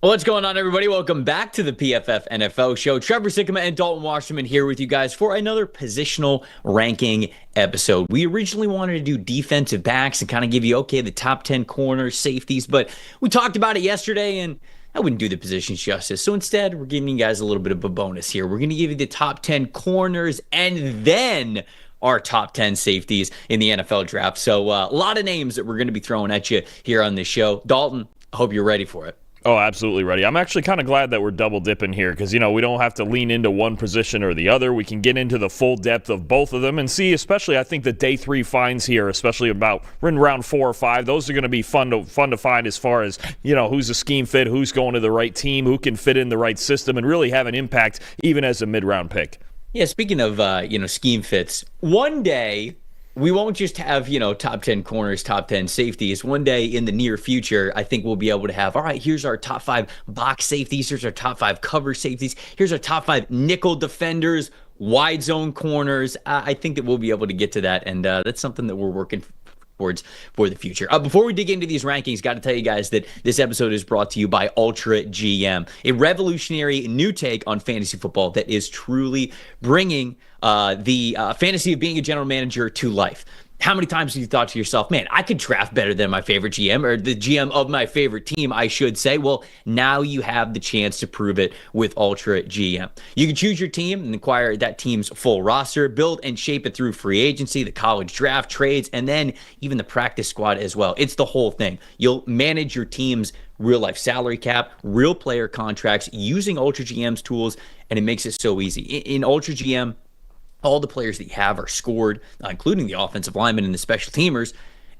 What's going on, everybody? Welcome back to the PFF NFL show. Trevor, Sikkema, and Dalton Wasserman here with you guys for another positional ranking episode. We originally wanted to do defensive backs and kind of give you, the top 10 corners, safeties, but we talked about it yesterday and I wouldn't do the positions justice. So instead, we're giving you guys a little bit of a bonus here. We're going to give you the top 10 corners and then our top 10 safeties in the NFL draft. So a lot of names that we're going to be throwing at you here on this show. Dalton, I hope you're ready for it. Oh, absolutely ready. I'm actually kind of glad that we're double dipping here because, we don't have to lean into one position or the other. We can get into the full depth of both of them and see, especially I think the day three finds here, especially about in round 4 or 5, those are going to be fun to find as far as, who's a scheme fit, who's going to the right team, who can fit in the right system and really have an impact even as a mid-round pick. Yeah, speaking of, scheme fits, one day we won't just have, top 10 corners, top 10 safeties. One day in the near future, I think we'll be able to have, all right, here's our top 5 box safeties. Here's our top 5 cover safeties. Here's our top 5 nickel defenders, wide zone corners. I think that we'll be able to get to that. And that's something that we're working towards for the future. Before we dig into these rankings, got to tell you guys that this episode is brought to you by Ultra GM, a revolutionary new take on fantasy football that is truly bringing the fantasy of being a general manager to life. How many times have you thought to yourself, man, I could draft better than my favorite GM, or the GM of my favorite team, I should say? Well, now you have the chance to prove it with Ultra GM. You can choose your team and acquire that team's full roster, build and shape it through free agency, the college draft, trades, and then even the practice squad as well. It's the whole thing. You'll manage your team's real-life salary cap, real player contracts using Ultra GM's tools, and it makes it so easy. In Ultra GM, all the players that you have are scored, including the offensive linemen and the special teamers,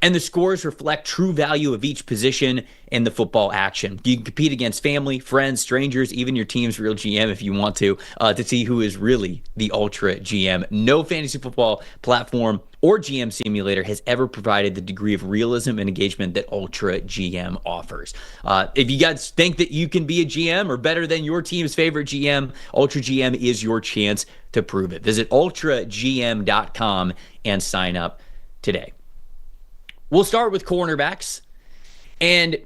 and the scores reflect true value of each position in the football action. You can compete against family, friends, strangers, even your team's real GM if you want to see who is really the Ultra GM. No fantasy football platform or GM simulator has ever provided the degree of realism and engagement that Ultra GM offers. If you guys think that you can be a GM or better than your team's favorite GM, Ultra GM is your chance to prove it. Visit ultragm.com and sign up today. We'll start with cornerbacks. And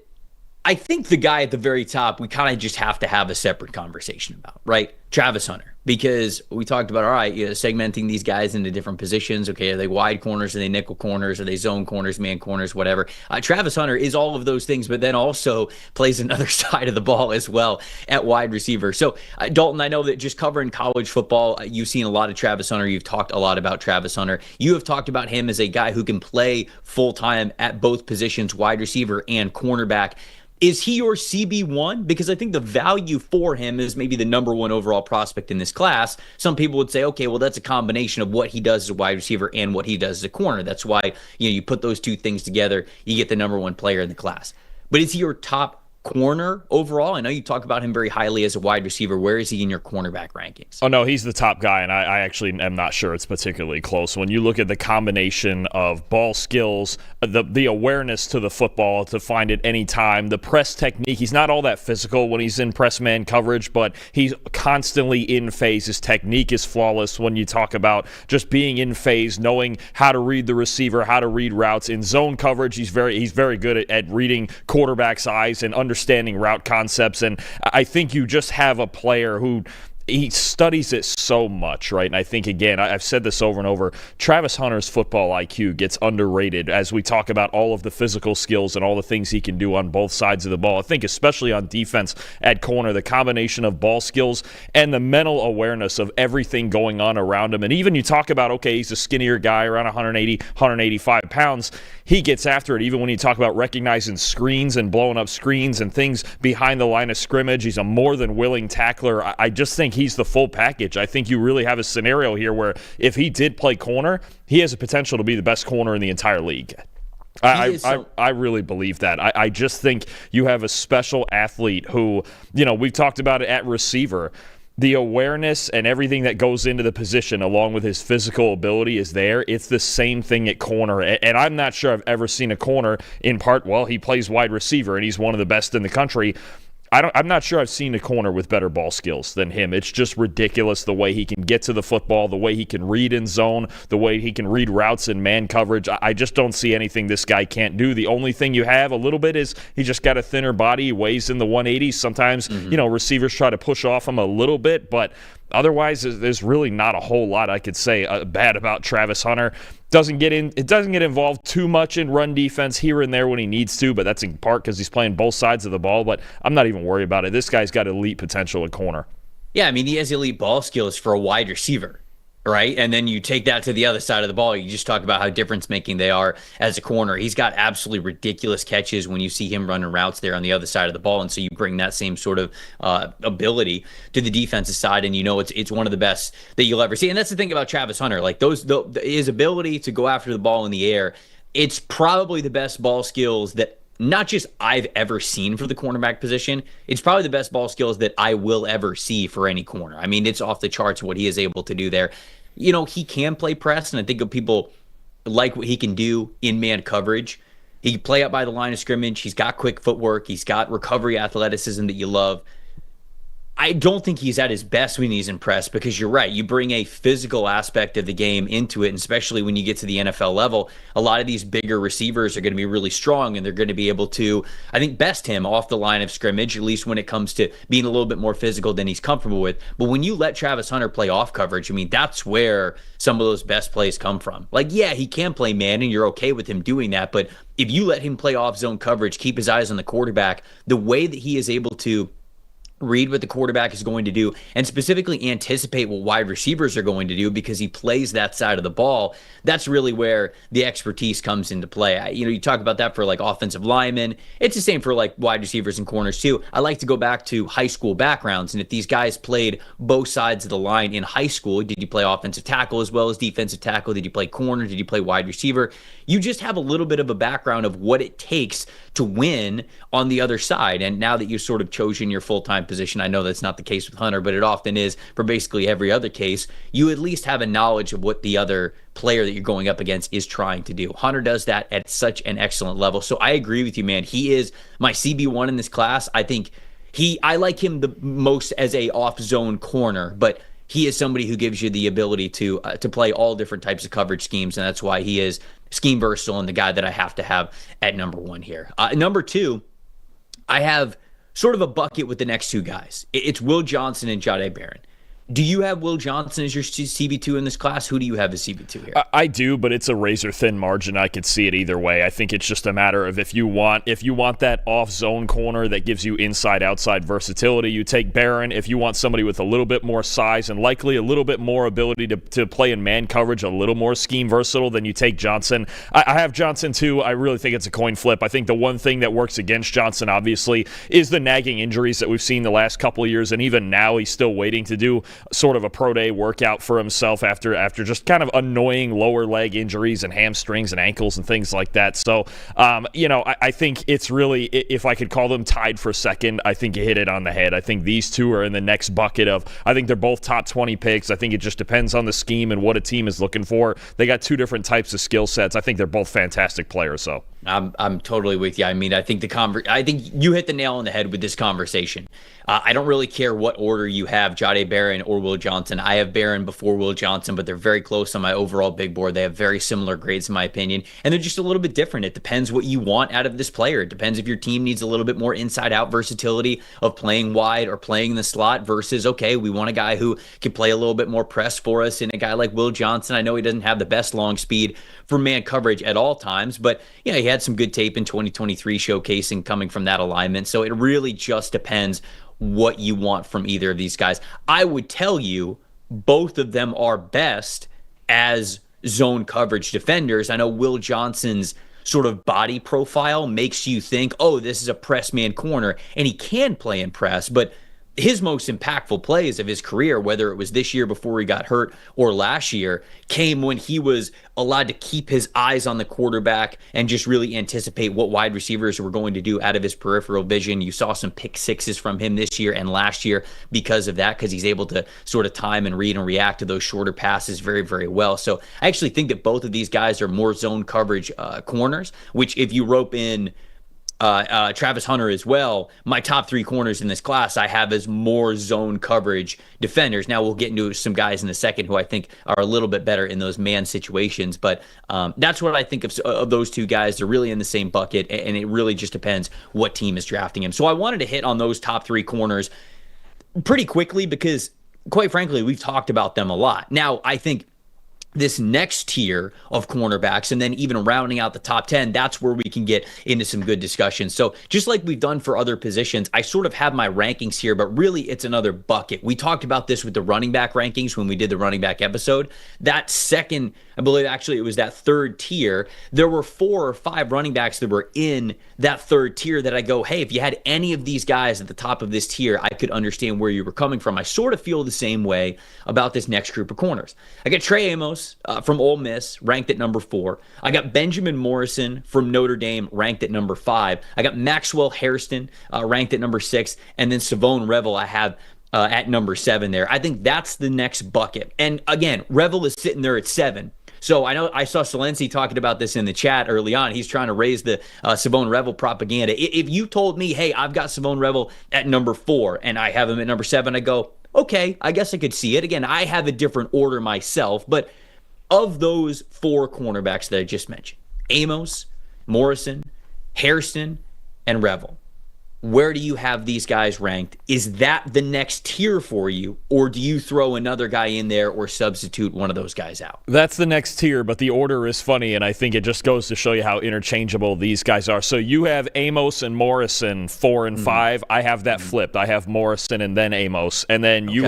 I think the guy at the very top, we kind of just have to have a separate conversation about, right? Travis Hunter. Because we talked about, all right, segmenting these guys into different positions. Okay, are they wide corners? Are they nickel corners? Are they zone corners, man corners, whatever? Travis Hunter is all of those things, but then also plays another side of the ball as well at wide receiver. So, Dalton, I know that just covering college football, you've seen a lot of Travis Hunter. You've talked a lot about Travis Hunter. You have talked about him as a guy who can play full-time at both positions, wide receiver and cornerback. Is he your CB1? Because I think the value for him is maybe the number 1 overall prospect in this class. Some people would say, okay, well, that's a combination of what he does as a wide receiver and what he does as a corner. That's why you put those two things together, you get the number 1 player in the class. But is he your top corner overall? I know you talk about him very highly as a wide receiver. Where is he in your cornerback rankings? Oh, no, he's the top guy, and I actually am not sure it's particularly close. When you look at the combination of ball skills, the awareness to the football to find it any time, the press technique, he's not all that physical when he's in press man coverage, but he's constantly in phase. His technique is flawless when you talk about just being in phase, knowing how to read the receiver, how to read routes. In zone coverage, he's very good at reading quarterback's eyes and understanding route concepts, and I think you just have a player who he studies it so much, right? And I think, again, I've said this over and over, Travis Hunter's football IQ gets underrated as we talk about all of the physical skills and all the things he can do on both sides of the ball. I think especially on defense at corner, the combination of ball skills and the mental awareness of everything going on around him. And even you talk about, okay, he's a skinnier guy, around 180, 185 pounds. He gets after it. Even when you talk about recognizing screens and blowing up screens and things behind the line of scrimmage, he's a more than willing tackler. I just think he's the full package. I think you really have a scenario here where if he did play corner, he has a potential to be the best corner in the entire league. I really believe that. I just think you have a special athlete who, we've talked about it at receiver. The awareness and everything that goes into the position along with his physical ability is there. It's the same thing at corner. And I'm not sure I've ever seen a corner in part, well, he plays wide receiver and he's one of the best in the country. I'm not sure I've seen a corner with better ball skills than him. It's just ridiculous the way he can get to the football, the way he can read in zone, the way he can read routes in man coverage. I just don't see anything this guy can't do. The only thing you have a little bit is he just got a thinner body. He weighs in the 180s. Sometimes, receivers try to push off him a little bit, but otherwise, there's really not a whole lot I could say bad about Travis Hunter. It doesn't get involved too much in run defense here and there when he needs to, but that's in part because he's playing both sides of the ball. But I'm not even worried about it. This guy's got elite potential at corner. Yeah, I mean, he has elite ball skills for a wide receiver, right? And then you take that to the other side of the ball. You just talk about how difference-making they are as a corner. He's got absolutely ridiculous catches when you see him running routes there on the other side of the ball. And so you bring that same sort of ability to the defensive side, and it's one of the best that you'll ever see. And that's the thing about Travis Hunter. Like his ability to go after the ball in the air, it's probably the best ball skills that not just I've ever seen for the cornerback position, it's probably the best ball skills that I will ever see for any corner. I mean, it's off the charts what he is able to do there. He can play press, and I think people like what he can do in man coverage. He can play up by the line of scrimmage. He's got quick footwork. He's got recovery athleticism that you love. I don't think he's at his best when he's in press because you're right. You bring a physical aspect of the game into it, and especially when you get to the NFL level, a lot of these bigger receivers are going to be really strong, and they're going to be able to, I think, best him off the line of scrimmage, at least when it comes to being a little bit more physical than he's comfortable with. But when you let Travis Hunter play off coverage, I mean, that's where some of those best plays come from. Like, yeah, he can play man, and you're okay with him doing that, but if you let him play off zone coverage, keep his eyes on the quarterback, the way that he is able to read what the quarterback is going to do and specifically anticipate what wide receivers are going to do because he plays that side of the ball, that's really where the expertise comes into play. You talk about that for like offensive linemen. It's the same for like wide receivers and corners too. I like to go back to high school backgrounds, and if these guys played both sides of the line in high school, did you play offensive tackle as well as defensive tackle? Did you play corner? Did you play wide receiver? You just have a little bit of a background of what it takes to win on the other side. And now that you've sort of chosen your full-time position, I know that's not the case with Hunter, but it often is for basically every other case, you at least have a knowledge of what the other player that you're going up against is trying to do. Hunter does that at such an excellent level. So I agree with you, man. He is my CB1 in this class. I think I like him the most as a off-zone corner, but he is somebody who gives you the ability to play all different types of coverage schemes, and that's why he is scheme versatile and the guy that I have to have at number one here. Number two, I have sort of a bucket with the next two guys. It's Will Johnson and Jahdae Barron. Do you have Will Johnson as your CB2 in this class? Who do you have as CB2 here? I do, but it's a razor-thin margin. I could see it either way. I think it's just a matter of if you want that off-zone corner that gives you inside-outside versatility, you take Barron. If you want somebody with a little bit more size and likely a little bit more ability to play in man coverage, a little more scheme versatile, then you take Johnson. I have Johnson too. I really think it's a coin flip. I think the one thing that works against Johnson, obviously, is the nagging injuries that we've seen the last couple of years, and even now he's still waiting to do sort of a pro day workout for himself after just kind of annoying lower leg injuries and hamstrings and ankles and things like that. So, I think it's really, if I could call them tied for second, I think you hit it on the head. I think these two are in the next bucket of, I think they're both top 20 picks. I think it just depends on the scheme and what a team is looking for. They got two different types of skill sets. I think they're both fantastic players, so. I'm totally with you. I mean, I think I think you hit the nail on the head with this conversation. I don't really care what order you have, Jahdae Barron or Will Johnson. I have Barron before Will Johnson, but they're very close on my overall big board. They have very similar grades in my opinion, and they're just a little bit different. It depends what you want out of this player. It depends if your team needs a little bit more inside-out versatility of playing wide or playing in the slot versus, okay, we want a guy who can play a little bit more press for us, and a guy like Will Johnson, I know he doesn't have the best long speed for man coverage at all times, but he had some good tape in 2023 showcasing coming from that alignment. So it really just depends what you want from either of these guys. I would tell you both of them are best as zone coverage defenders. I know Will Johnson's sort of body profile makes you think, oh, this is a press man corner, and he can play in press, but his most impactful plays of his career, whether it was this year before he got hurt or last year, came when he was allowed to keep his eyes on the quarterback and just really anticipate what wide receivers were going to do out of his peripheral vision. You saw some pick sixes from him this year and last year because of that, because he's able to sort of time and read and react to those shorter passes very, very well. So I actually think that both of these guys are more zone coverage corners, which if you rope in Travis Hunter as well. My top 3 corners in this class I have as more zone coverage defenders. Now we'll get into some guys in a second who I think are a little bit better in those man situations, but that's what I think of those 2 guys. They're really in the same bucket, and it really just depends what team is drafting him. So I wanted to hit on those top 3 corners pretty quickly because, quite frankly, we've talked about them a lot. Now, I think this next tier of cornerbacks, and then even rounding out the top 10, that's where we can get into some good discussions. So just like we've done for other positions, I sort of have my rankings here, but really it's another bucket. We talked about this with the running back rankings when we did the running back episode. That second, I believe actually it was that third tier, there were 4 or 5 running backs that were in that third tier that I go, hey, if you had any of these guys at the top of this tier, I could understand where you were coming from. I sort of feel the same way about this next group of corners. I got Trey Amos from Ole Miss, ranked at number 4. I got Benjamin Morrison from Notre Dame, ranked at number 5. I got Maxwell Hairston, ranked at number 6. And then Savone Revel I have at number 7 there. I think that's the next bucket. And again, Revel is sitting there at 7. So I know I saw Salensi talking about this in the chat early on. He's trying to raise the Savone Revel propaganda. If you told me, hey, I've got Savone Revel at number 4 and I have him at number 7, I go, okay, I guess I could see it. Again, I have a different order myself, but of those 4 cornerbacks that I just mentioned, Amos, Morrison, Hairston, and Revel, where do you have these guys ranked? Is that the next tier for you, or do you throw another guy in there or substitute one of those guys out? That's the next tier, but the order is funny, and I think it just goes to show you how interchangeable these guys are. So you have Amos and Morrison 4 and 5. I have that flipped. I have Morrison and then Amos, and then you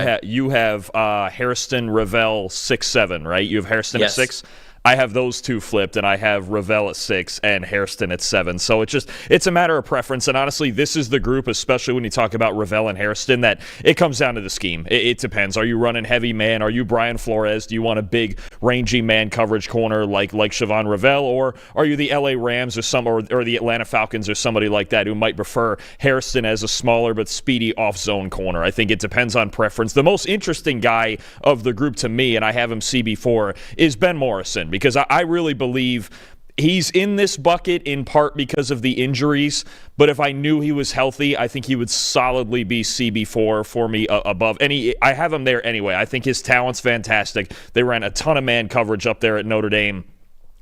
have Hairston, Revel 6, 7, right? You have Hairston at 6. I have those 2 flipped, and I have Revel at 6 and Hairston at 7. So it's a matter of preference. And honestly, this is the group, especially when you talk about Revel and Hairston, that it comes down to the scheme. It depends. Are you running heavy man? Are you Brian Flores? Do you want a big, rangy man coverage corner like Sikkema Revel? Or are you the LA Rams or the Atlanta Falcons or somebody like that who might prefer Hairston as a smaller but speedy off-zone corner? I think it depends on preference. The most interesting guy of the group to me, and I have him CB4, is Ben Morrison, because I really believe he's in this bucket in part because of the injuries, but if I knew he was healthy, I think he would solidly be CB4 for me above. And I have him there anyway. I think his talent's fantastic. They ran a ton of man coverage up there at Notre Dame,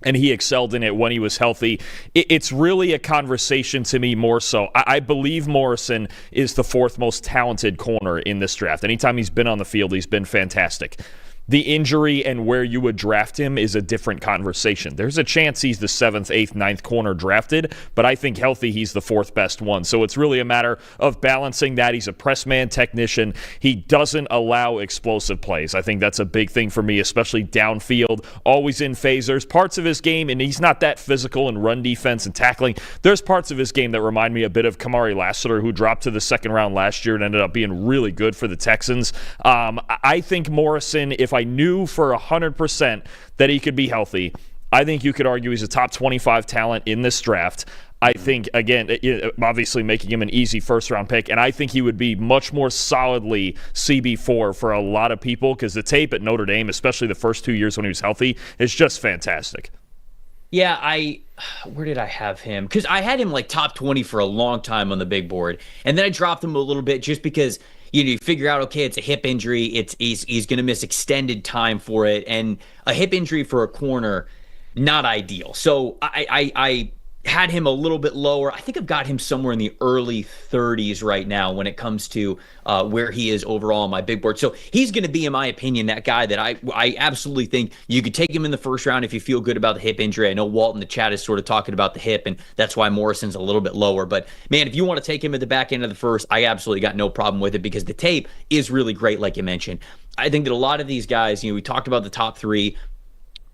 and he excelled in it when he was healthy. It's really a conversation to me more so. I believe Morrison is the 4th most talented corner in this draft. Anytime he's been on the field, he's been fantastic. The injury and where you would draft him is a different conversation. There's a chance he's the 7th, 8th, 9th corner drafted, but I think healthy he's the 4th best one. So it's really a matter of balancing that. He's a press man technician. He doesn't allow explosive plays. I think that's a big thing for me, especially downfield, always in phasers. Parts of his game, and he's not that physical in run defense and tackling. There's parts of his game that remind me a bit of Kamari Lassiter, who dropped to the 2nd round last year and ended up being really good for the Texans. I think Morrison, if I knew for 100% that he could be healthy, I think you could argue he's a top 25 talent in this draft. I think, again, obviously making him an easy first-round pick, and I think he would be much more solidly CB4 for a lot of people because the tape at Notre Dame, especially the first 2 years when he was healthy, is just fantastic. Yeah, where did I have him? Because I had him like top 20 for a long time on the big board, and then I dropped him a little bit just because you figure out, okay, it's a hip injury. He's going to miss extended time for it, and a hip injury for a corner, not ideal. So I had him a little bit lower. I think I've got him somewhere in the early 30s right now when it comes to where he is overall on my big board. So he's going to be, in my opinion, that guy that I absolutely think you could take him in the first round if you feel good about the hip injury. I know Walt in the chat is sort of talking about the hip, and that's why Morrison's a little bit lower. But, man, if you want to take him at the back end of the first, I absolutely got no problem with it because the tape is really great, like you mentioned. I think that a lot of these guys, we talked about the top 3,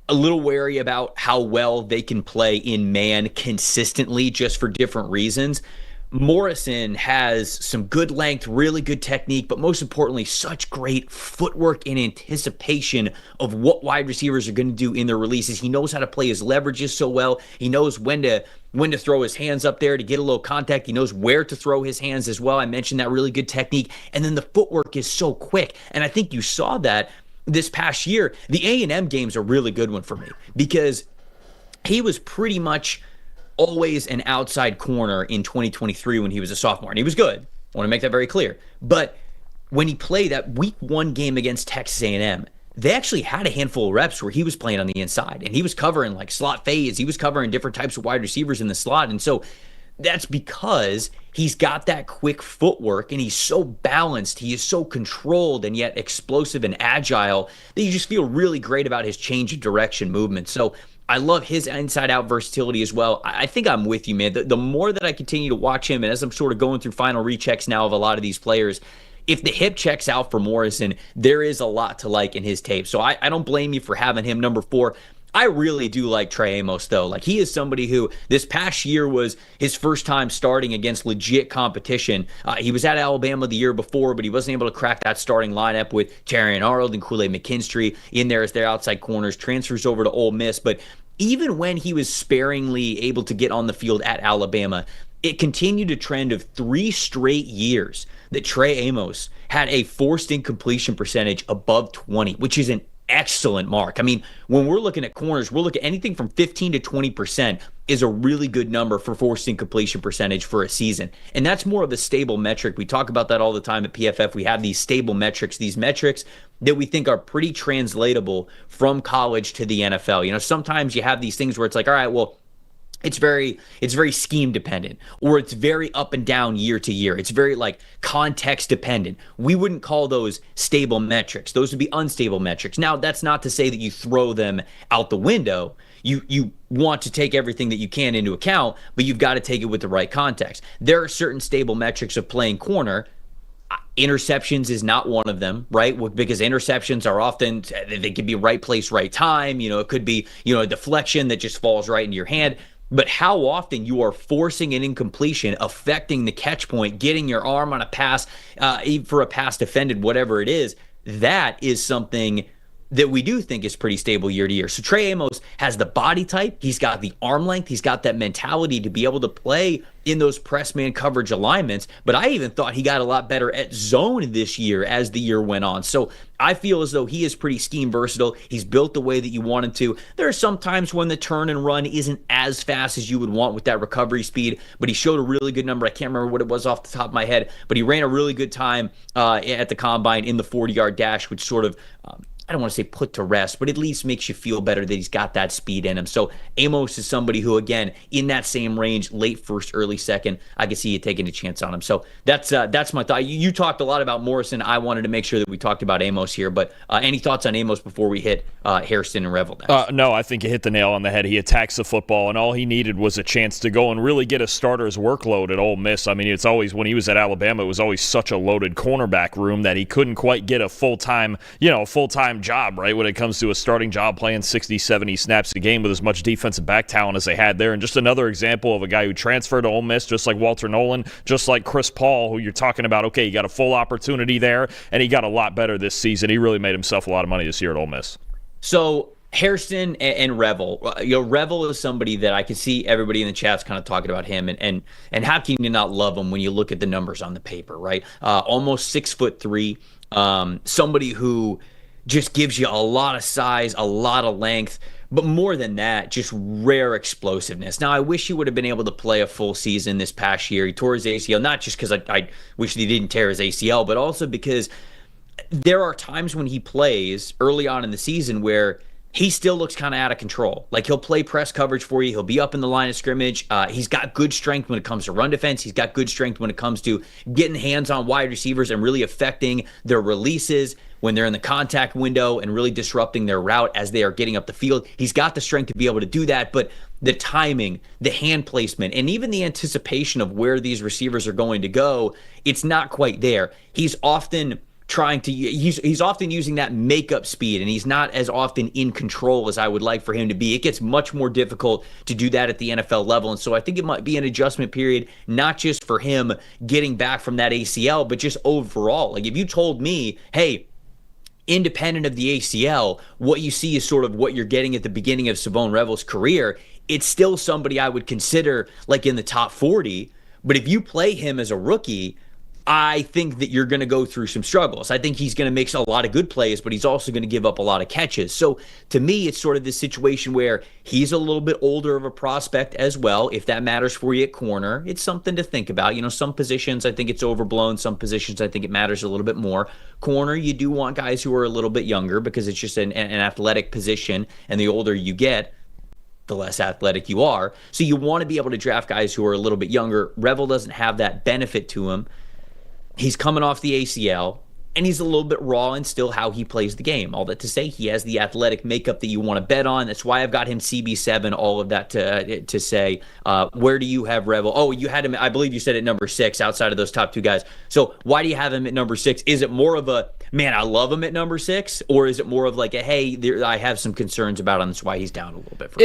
a little wary about how well they can play in man consistently just for different reasons. Morrison has some good length, really good technique, but most importantly, such great footwork and anticipation of what wide receivers are going to do in their releases. He knows how to play his leverages so well. He knows when to throw his hands up there to get a little contact. He knows where to throw his hands as well. I mentioned that really good technique. And then the footwork is so quick. And I think you saw that this past year. The A&M game's a really good one for me because he was pretty much always an outside corner in 2023 when he was a sophomore, and he was good. I want to make that very clear. But when he played that week 1 game against Texas A&M, they actually had a handful of reps where he was playing on the inside, and he was covering like slot fades. He was covering different types of wide receivers in the slot. And so that's because he's got that quick footwork, and he's so balanced. He is so controlled and yet explosive and agile that you just feel really great about his change of direction movement. So I love his inside-out versatility as well. I think I'm with you, man. The more that I continue to watch him, and as I'm sort of going through final rechecks now of a lot of these players, if the hip checks out for Morrison, there is a lot to like in his tape. So I don't blame you for having him number 4. I really do like Trey Amos, though. Like, he is somebody who this past year was his first time starting against legit competition. He was at Alabama the year before, but he wasn't able to crack that starting lineup with Terrion Arnold and Kool-Aid McKinstry in there as their outside corners, transfers over to Ole Miss. But even when he was sparingly able to get on the field at Alabama, it continued a trend of 3 straight years that Trey Amos had a forced incompletion percentage above 20, which is an excellent mark. I mean, when we're looking at corners, we're looking at anything from 15 to 20% is a really good number for forced incompletion percentage for a season. And that's more of a stable metric. We talk about that all the time at PFF. We have these stable metrics, these metrics that we think are pretty translatable from college to the NFL. You know, sometimes you have these things where it's like, all right, well, it's very scheme dependent, or it's very up and down year to year. It's very like context dependent. We wouldn't call those stable metrics. Those would be unstable metrics. Now, that's not to say that you throw them out the window. You want to take everything that you can into account, but you've got to take it with the right context. There are certain stable metrics of playing corner. Interceptions is not one of them, right? Because interceptions are often, they could be right place, right time. You know, it could be, a deflection that just falls right into your hand. But how often you are forcing an incompletion, affecting the catch point, getting your arm on a pass for a pass defended, whatever it is, that is something that we do think is pretty stable year to year. So Trey Amos has the body type, he's got the arm length, he's got that mentality to be able to play in those press man coverage alignments. But I even thought he got a lot better at zone this year as the year went on. So I feel as though he is pretty scheme versatile. He's built the way that you want him to. There are some times when the turn and run isn't as fast as you would want with that recovery speed, but he showed a really good number. I can't remember what it was off the top of my head, but he ran a really good time at the combine in the 40-yard dash, which sort of I don't want to say put to rest, but at least makes you feel better that he's got that speed in him. So Amos is somebody who, again, in that same range, late first, early second, I can see you taking a chance on him. So that's my thought. You talked a lot about Morrison. I wanted to make sure that we talked about Amos here, but any thoughts on Amos before we hit Hairston and Revel next? No, I think you hit the nail on the head. He attacks the football, and all he needed was a chance to go and really get a starter's workload at Ole Miss. I mean, it's always, when he was at Alabama, it was always such a loaded cornerback room that he couldn't quite get a full-time job, right, when it comes to a starting job playing 60, 70 snaps a game with as much defensive back talent as they had there. And just another example of a guy who transferred to Ole Miss, just like Walter Nolan, just like Chris Paul, who you're talking about, okay, he got a full opportunity there, and he got a lot better this season. He really made himself a lot of money this year at Ole Miss. So Hairston and Revel, Revel is somebody that I can see everybody in the chat's kind of talking about him, and how can you not love him when you look at the numbers on the paper, right? Almost 6'3", somebody who just gives you a lot of size, a lot of length, but more than that, just rare explosiveness. Now, I wish he would have been able to play a full season this past year. He tore his ACL, not just because I wish he didn't tear his ACL, but also because there are times when he plays early on in the season where he still looks kind of out of control. Like, he'll play press coverage for you. He'll be up in the line of scrimmage. He's got good strength when it comes to run defense. He's got good strength when it comes to getting hands on wide receivers and really affecting their releases when they're in the contact window and really disrupting their route as they are getting up the field. He's got the strength to be able to do that, but the timing, the hand placement, and even the anticipation of where these receivers are going to go, it's not quite there. He's often he's often using that makeup speed, and he's not as often in control as I would like for him to be. It gets much more difficult to do that at the NFL level, and so I think it might be an adjustment period, not just for him getting back from that ACL, but just overall. Like, if you told me, hey, independent of the ACL, what you see is sort of what you're getting at the beginning of Savone Revel's career, it's still somebody I would consider like in the top 40, but if you play him as a rookie, I think that you're going to go through some struggles. I think he's going to make a lot of good plays, but he's also going to give up a lot of catches. So to me, it's sort of this situation where he's a little bit older of a prospect as well. If that matters for you at corner, it's something to think about. Some positions, I think it's overblown. Some positions, I think it matters a little bit more. Corner, you do want guys who are a little bit younger because it's just an athletic position. And the older you get, the less athletic you are. So you want to be able to draft guys who are a little bit younger. Revel doesn't have that benefit to him. He's coming off the ACL, and he's a little bit raw in still how he plays the game. All that to say, he has the athletic makeup that you want to bet on. That's why I've got him CB7, all of that to say. Where do you have Revel? Oh, you had him, I believe you said at number 6 outside of those top 2 guys. So why do you have him at number 6? Is it more of a, man, I love him at number 6? Or is it more of like a, hey, I have some concerns about him, that's why he's down a little bit further?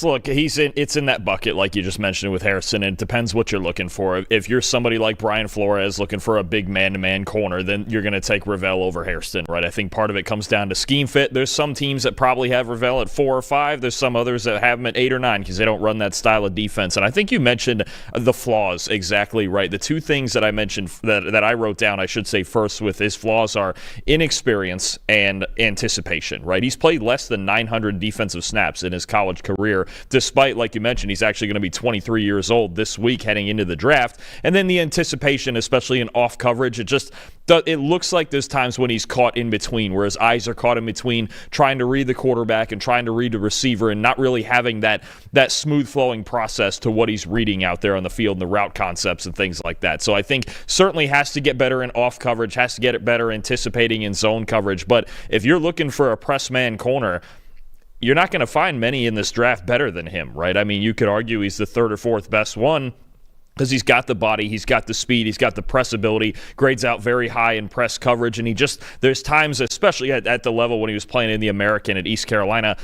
Look, it's in that bucket like you just mentioned with Harrison, and it depends what you're looking for. If you're somebody like Brian Flores looking for a big man-to-man corner, then you're going to take Ravel over Hairston, right? I think part of it comes down to scheme fit. There's some teams that probably have Ravel at 4 or 5. There's some others that have him at 8 or 9 because they don't run that style of defense. And I think you mentioned the flaws exactly right. The 2 things that I mentioned that I wrote down, I should say first with his flaws are inexperience and anticipation, right? He's played less than 900 defensive snaps in his college career, despite, like you mentioned, he's actually going to be 23 years old this week heading into the draft. And then the anticipation, especially in off coverage, it looks like there's times when he's caught in between, where his eyes are caught in between trying to read the quarterback and trying to read the receiver and not really having that smooth flowing process to what he's reading out there on the field and the route concepts and things like that. So I think certainly has to get better in off coverage, has to get it better anticipating in zone coverage. But if you're looking for a press man corner, you're not going to find many in this draft better than him, right? I mean, you could argue he's the 3rd or 4th best one, because he's got the body, he's got the speed, he's got the press ability, grades out very high in press coverage, and there's times, especially at the level when he was playing in the American at East Carolina,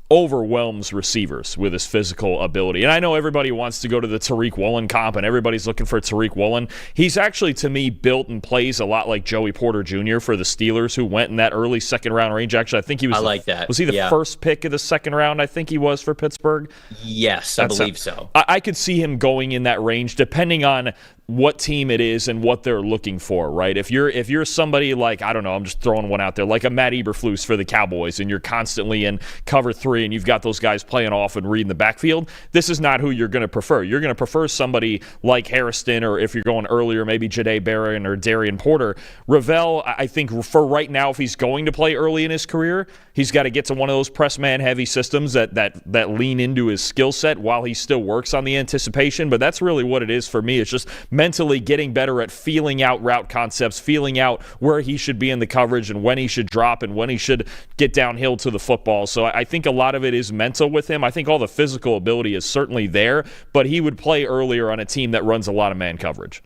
overwhelms receivers with his physical ability. And I know everybody wants to go to the Tariq Woolen comp, and everybody's looking for Tariq Woolen. He's actually, to me, built and plays a lot like Joey Porter Jr. for the Steelers, who went in that early second-round range. Actually, I think he was that. Was he the first pick of the second round? I think he was for Pittsburgh. Yes, I believe so. I could see him going in that range, depending on what team it is and what they're looking for, right? If you're somebody like, I don't know, I'm just throwing one out there, like a Matt Eberflus for the Cowboys, and you're constantly in cover 3 and you've got those guys playing off and reading the backfield, this is not who you're going to prefer. You're going to prefer somebody like Harrison, or if you're going earlier, maybe Jahdae Barron or Darian Porter. Ravel, I think for right now, if he's going to play early in his career, he's got to get to one of those press man heavy systems that lean into his skill set while he still works on the anticipation. But that's really what it is for me. It's just mentally getting better at feeling out route concepts, feeling out where he should be in the coverage and when he should drop and when he should get downhill to the football. So I think a lot of it is mental with him. I think all the physical ability is certainly there, but he would play earlier on a team that runs a lot of man coverage.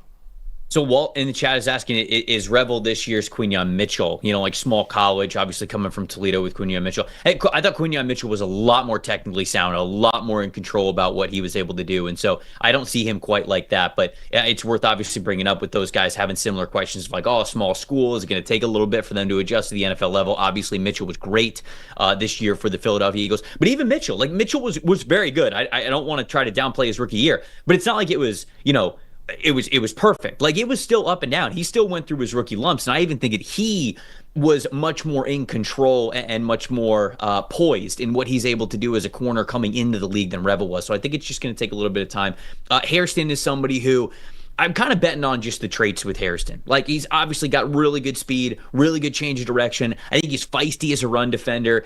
So Walt in the chat is asking, is Revel this year's Quinyon Mitchell? Like small college, obviously coming from Toledo with Quinyon Mitchell. Hey, I thought Quinyon Mitchell was a lot more technically sound, a lot more in control about what he was able to do. And so I don't see him quite like that. But it's worth obviously bringing up with those guys having similar questions like, oh, small school, is it going to take a little bit for them to adjust to the NFL level? Obviously, Mitchell was great this year for the Philadelphia Eagles. But even Mitchell was very good. I don't want to try to downplay his rookie year, but it's not like it was, it was perfect. Like, it was still up and down. He still went through his rookie lumps, and I even think that he was much more in control and much more poised in what he's able to do as a corner coming into the league than Revel was. So I think it's just going to take a little bit of time. Hairston is somebody who I'm kind of betting on just the traits with Hairston. Like, he's obviously got really good speed, really good change of direction. I think he's feisty as a run defender.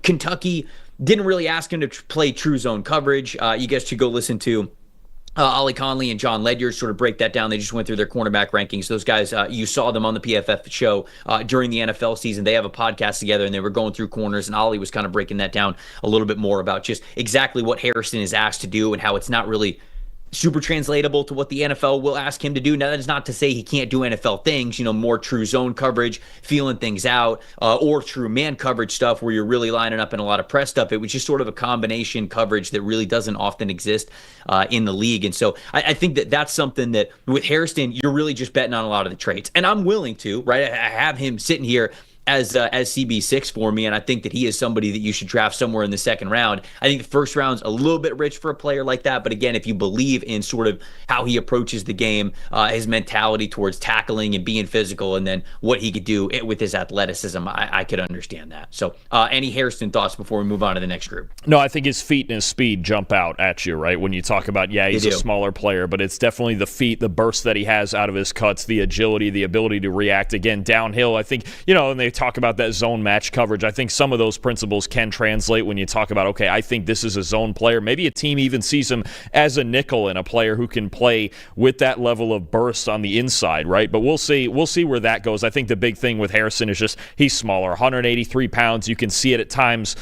Kentucky didn't really ask him to play true zone coverage. You guys should go listen to Ollie Conley and John Ledyard sort of break that down. They just went through their cornerback rankings. Those guys, you saw them on the PFF show during the NFL season. They have a podcast together, and they were going through corners, and Ollie was kind of breaking that down a little bit more about just exactly what Harrison is asked to do and how it's not really super translatable to what the NFL will ask him to do. Now, that is not to say he can't do NFL things, more true zone coverage, feeling things out, or true man coverage stuff where you're really lining up in a lot of press stuff. It was just sort of a combination coverage that really doesn't often exist in the league. And so I think that that's something that with Hairston, you're really just betting on a lot of the traits. And I'm willing to, right? I have him sitting here as CB6 for me, and I think that he is somebody that you should draft somewhere in the second round. I think the first round's a little bit rich for a player like that, but again, if you believe in sort of how he approaches the game, his mentality towards tackling and being physical, and then what he could do with his athleticism, I could understand that. So any Hairston thoughts before we move on to the next group? No, I think his feet and his speed jump out at you, right? When you talk about, he's a smaller player, but it's definitely the feet, the burst that he has out of his cuts, the agility, the ability to react again downhill. I think, and they talk about that zone match coverage. I think some of those principles can translate when you talk about, okay, I think this is a zone player. Maybe a team even sees him as a nickel and a player who can play with that level of burst on the inside, right? But we'll see where that goes. I think the big thing with Harrison is just he's smaller, 183 pounds. You can see it at times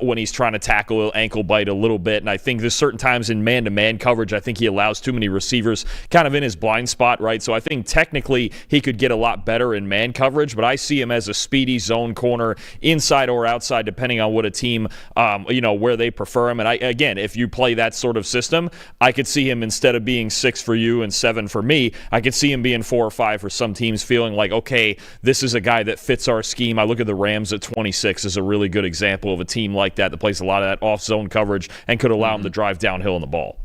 when he's trying to tackle, he'll ankle bite a little bit. And I think there's certain times in man-to-man coverage, I think he allows too many receivers kind of in his blind spot, right? So I think technically he could get a lot better in man coverage, but I see him as a speedy zone corner, inside or outside, depending on what a team, where they prefer him. And again, if you play that sort of system, I could see him, instead of being 6 for you and 7 for me, I could see him being 4 or 5 for some teams, feeling like, okay, this is a guy that fits our scheme. I look at the Rams at 26 as a really good example of a team like that plays a lot of that off-zone coverage and could allow him to drive downhill in the ball.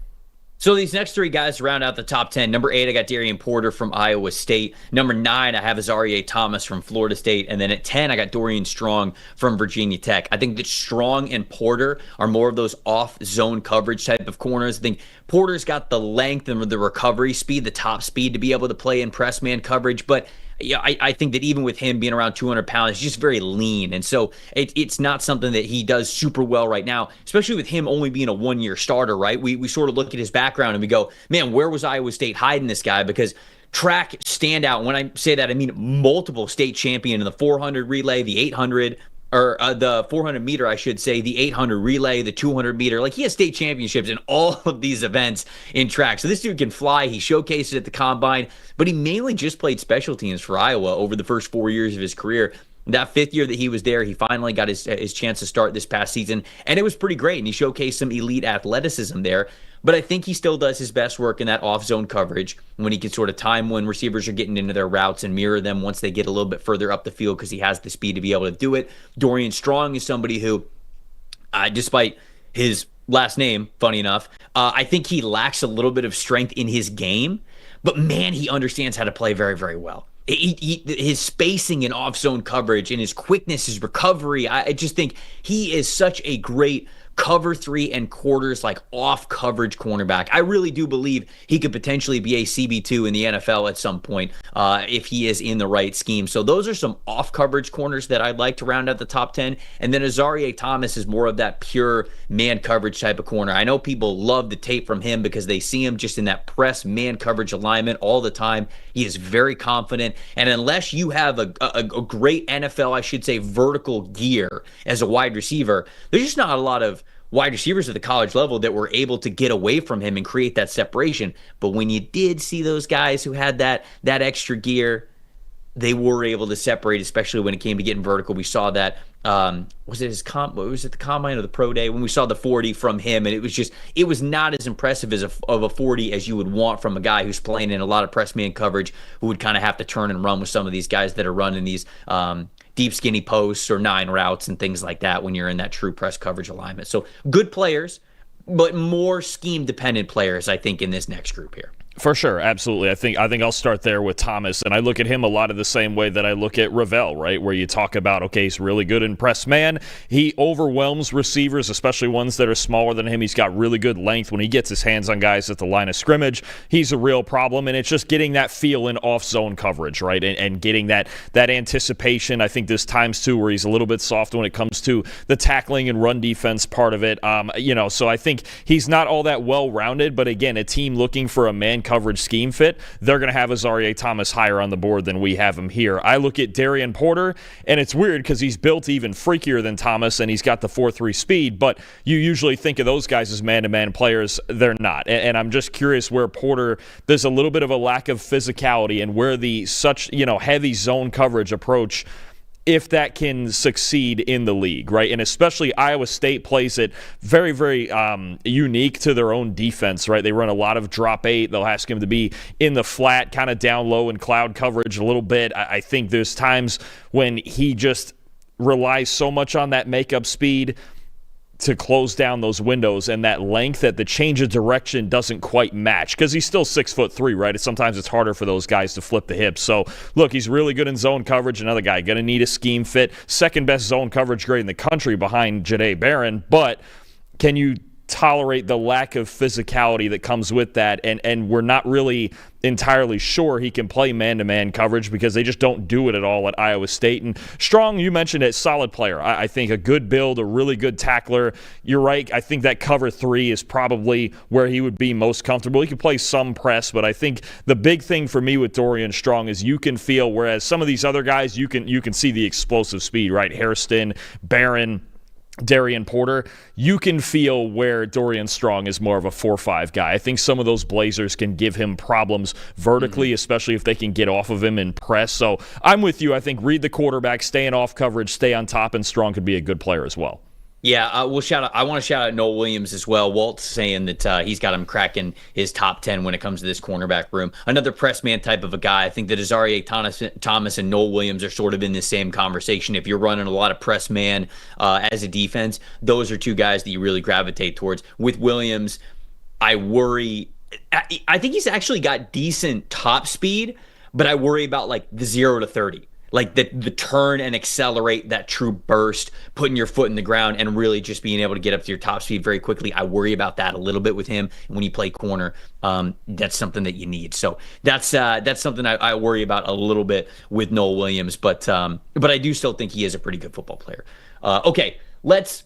So these next three guys round out the top 10. Number 8, I got Darian Porter from Iowa State. Number 9, I have Azareye'h Thomas from Florida State. And then at 10, I got Dorian Strong from Virginia Tech. I think that Strong and Porter are more of those off-zone coverage type of corners. I think Porter's got the length and the recovery speed, the top speed to be able to play in press man coverage. But I think that even with him being around 200 pounds, he's just very lean. And so it's not something that he does super well right now, especially with him only being a one-year starter, right? We sort of look at his background and we go, man, where was Iowa State hiding this guy? Because track standout, when I say that, I mean multiple state champion in the 400 relay, the 800, or the 400 meter, I should say, the 800 relay, the 200 meter. Like, he has state championships in all of these events in track. So this dude can fly. He showcased it at the combine, but he mainly just played special teams for Iowa over the first 4 years of his career. That 5th year that he was there, he finally got his chance to start this past season, and it was pretty great, and he showcased some elite athleticism there. But I think he still does his best work in that off-zone coverage when he can sort of time when receivers are getting into their routes and mirror them once they get a little bit further up the field, because he has the speed to be able to do it. Dorian Strong is somebody who, despite his last name, funny enough, I think he lacks a little bit of strength in his game, but man, he understands how to play very, very well. His spacing and off-zone coverage and his quickness, his recovery, I just think he is such a great cover 3 and quarters, like off coverage cornerback. I really do believe he could potentially be a CB2 in the NFL at some point if he is in the right scheme. So those are some off coverage corners that I'd like to round out the top 10. And then Azareye'h Thomas is more of that pure man coverage type of corner. I know people love the tape from him because they see him just in that press man coverage alignment all the time. He is very confident. And unless you have a great NFL, I should say, vertical gear as a wide receiver, there's just not a lot of wide receivers at the college level that were able to get away from him and create that separation. But when you did see those guys who had that extra gear, they were able to separate, especially when it came to getting vertical. We saw that, was it the combine or the pro day, when we saw the 40 from him, and it was not as impressive as of a 40 as you would want from a guy who's playing in a lot of press man coverage, who would kind of have to turn and run with some of these guys that are running these deep skinny posts or 9 routes and things like that when you're in that true press coverage alignment. So good players, but more scheme dependent players, I think, in this next group here. For sure, absolutely. I think I'll start there with Thomas, and I look at him a lot of the same way that I look at Ravel, right? Where you talk about, okay, he's really good in press man. He overwhelms receivers, especially ones that are smaller than him. He's got really good length when he gets his hands on guys at the line of scrimmage. He's a real problem, and it's just getting that feel in off-zone coverage, right? And getting that anticipation. I think there's times too where he's a little bit soft when it comes to the tackling and run defense part of it. So I think he's not all that well-rounded, but again, a team looking for a man coverage scheme fit, they're going to have Azareye'h Thomas higher on the board than we have him here. I look at Darian Porter, and it's weird because he's built even freakier than Thomas, and he's got the 4.3 speed, but you usually think of those guys as man-to-man players. They're not. And I'm just curious where Porter, there's a little bit of a lack of physicality, and where the heavy zone coverage approach if that can succeed in the league, right? And especially Iowa State plays it very, very unique to their own defense, right? They run a lot of drop 8. They'll ask him to be in the flat, kind of down low in cloud coverage a little bit. I think there's times when he just relies so much on that makeup speed to close down those windows, and that length that the change of direction doesn't quite match because he's still 6'3", right? Sometimes it's harder for those guys to flip the hips. So look, he's really good in zone coverage. Another guy going to need a scheme fit. Second best zone coverage grade in the country behind Jahdae Barron. But can you tolerate the lack of physicality that comes with that? And we're not really entirely sure he can play man-to-man coverage because they just don't do it at all at Iowa State. And Strong, you mentioned it, solid player. I think a good build, a really good tackler. You're right. I think that cover 3 is probably where he would be most comfortable. He could play some press, but I think the big thing for me with Dorian Strong is you can feel, whereas some of these other guys, you can see the explosive speed, right? Hairston, Barron, Darian Porter, you can feel where Dorian Strong is more of a 4-5 guy. I think some of those Blazers can give him problems vertically, especially if they can get off of him and press. So I'm with you. I think read the quarterback, stay in off coverage, stay on top, and Strong could be a good player as well. Yeah, I want to shout out Noel Williams as well. Walt's saying that he's got him cracking his top 10 when it comes to this cornerback room. Another press man type of a guy. I think that Azareye'h Thomas and Noel Williams are sort of in the same conversation. If you're running a lot of press man as a defense, those are two guys that you really gravitate towards. With Williams, I worry. I think he's actually got decent top speed, but I worry about like the 0 to 30. Like the turn and accelerate, that true burst, putting your foot in the ground and really just being able to get up to your top speed very quickly. I worry about that a little bit with him. And when you play corner, that's something that you need. So that's something I worry about a little bit with Noel Williams. But I do still think he is a pretty good football player. Okay, let's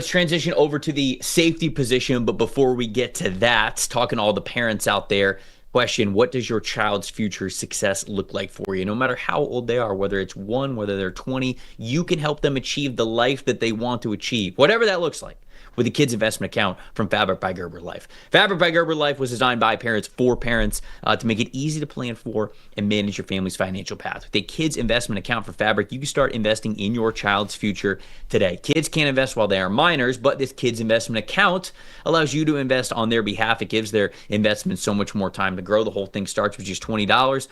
transition over to the safety position. But before we get to that, talking to all the parents out there, question: what does your child's future success look like for you? No matter how old they are, whether it's 1, whether they're 20, you can help them achieve the life that they want to achieve, whatever that looks like, with a kids investment account from Fabric by Gerber Life. Fabric by Gerber Life was designed by parents for parents to make it easy to plan for and manage your family's financial path. With a kids investment account for Fabric, you can start investing in your child's future today. Kids can't invest while they are minors, but this kids investment account allows you to invest on their behalf. It gives their investments so much more time to grow. The whole thing starts with just $20.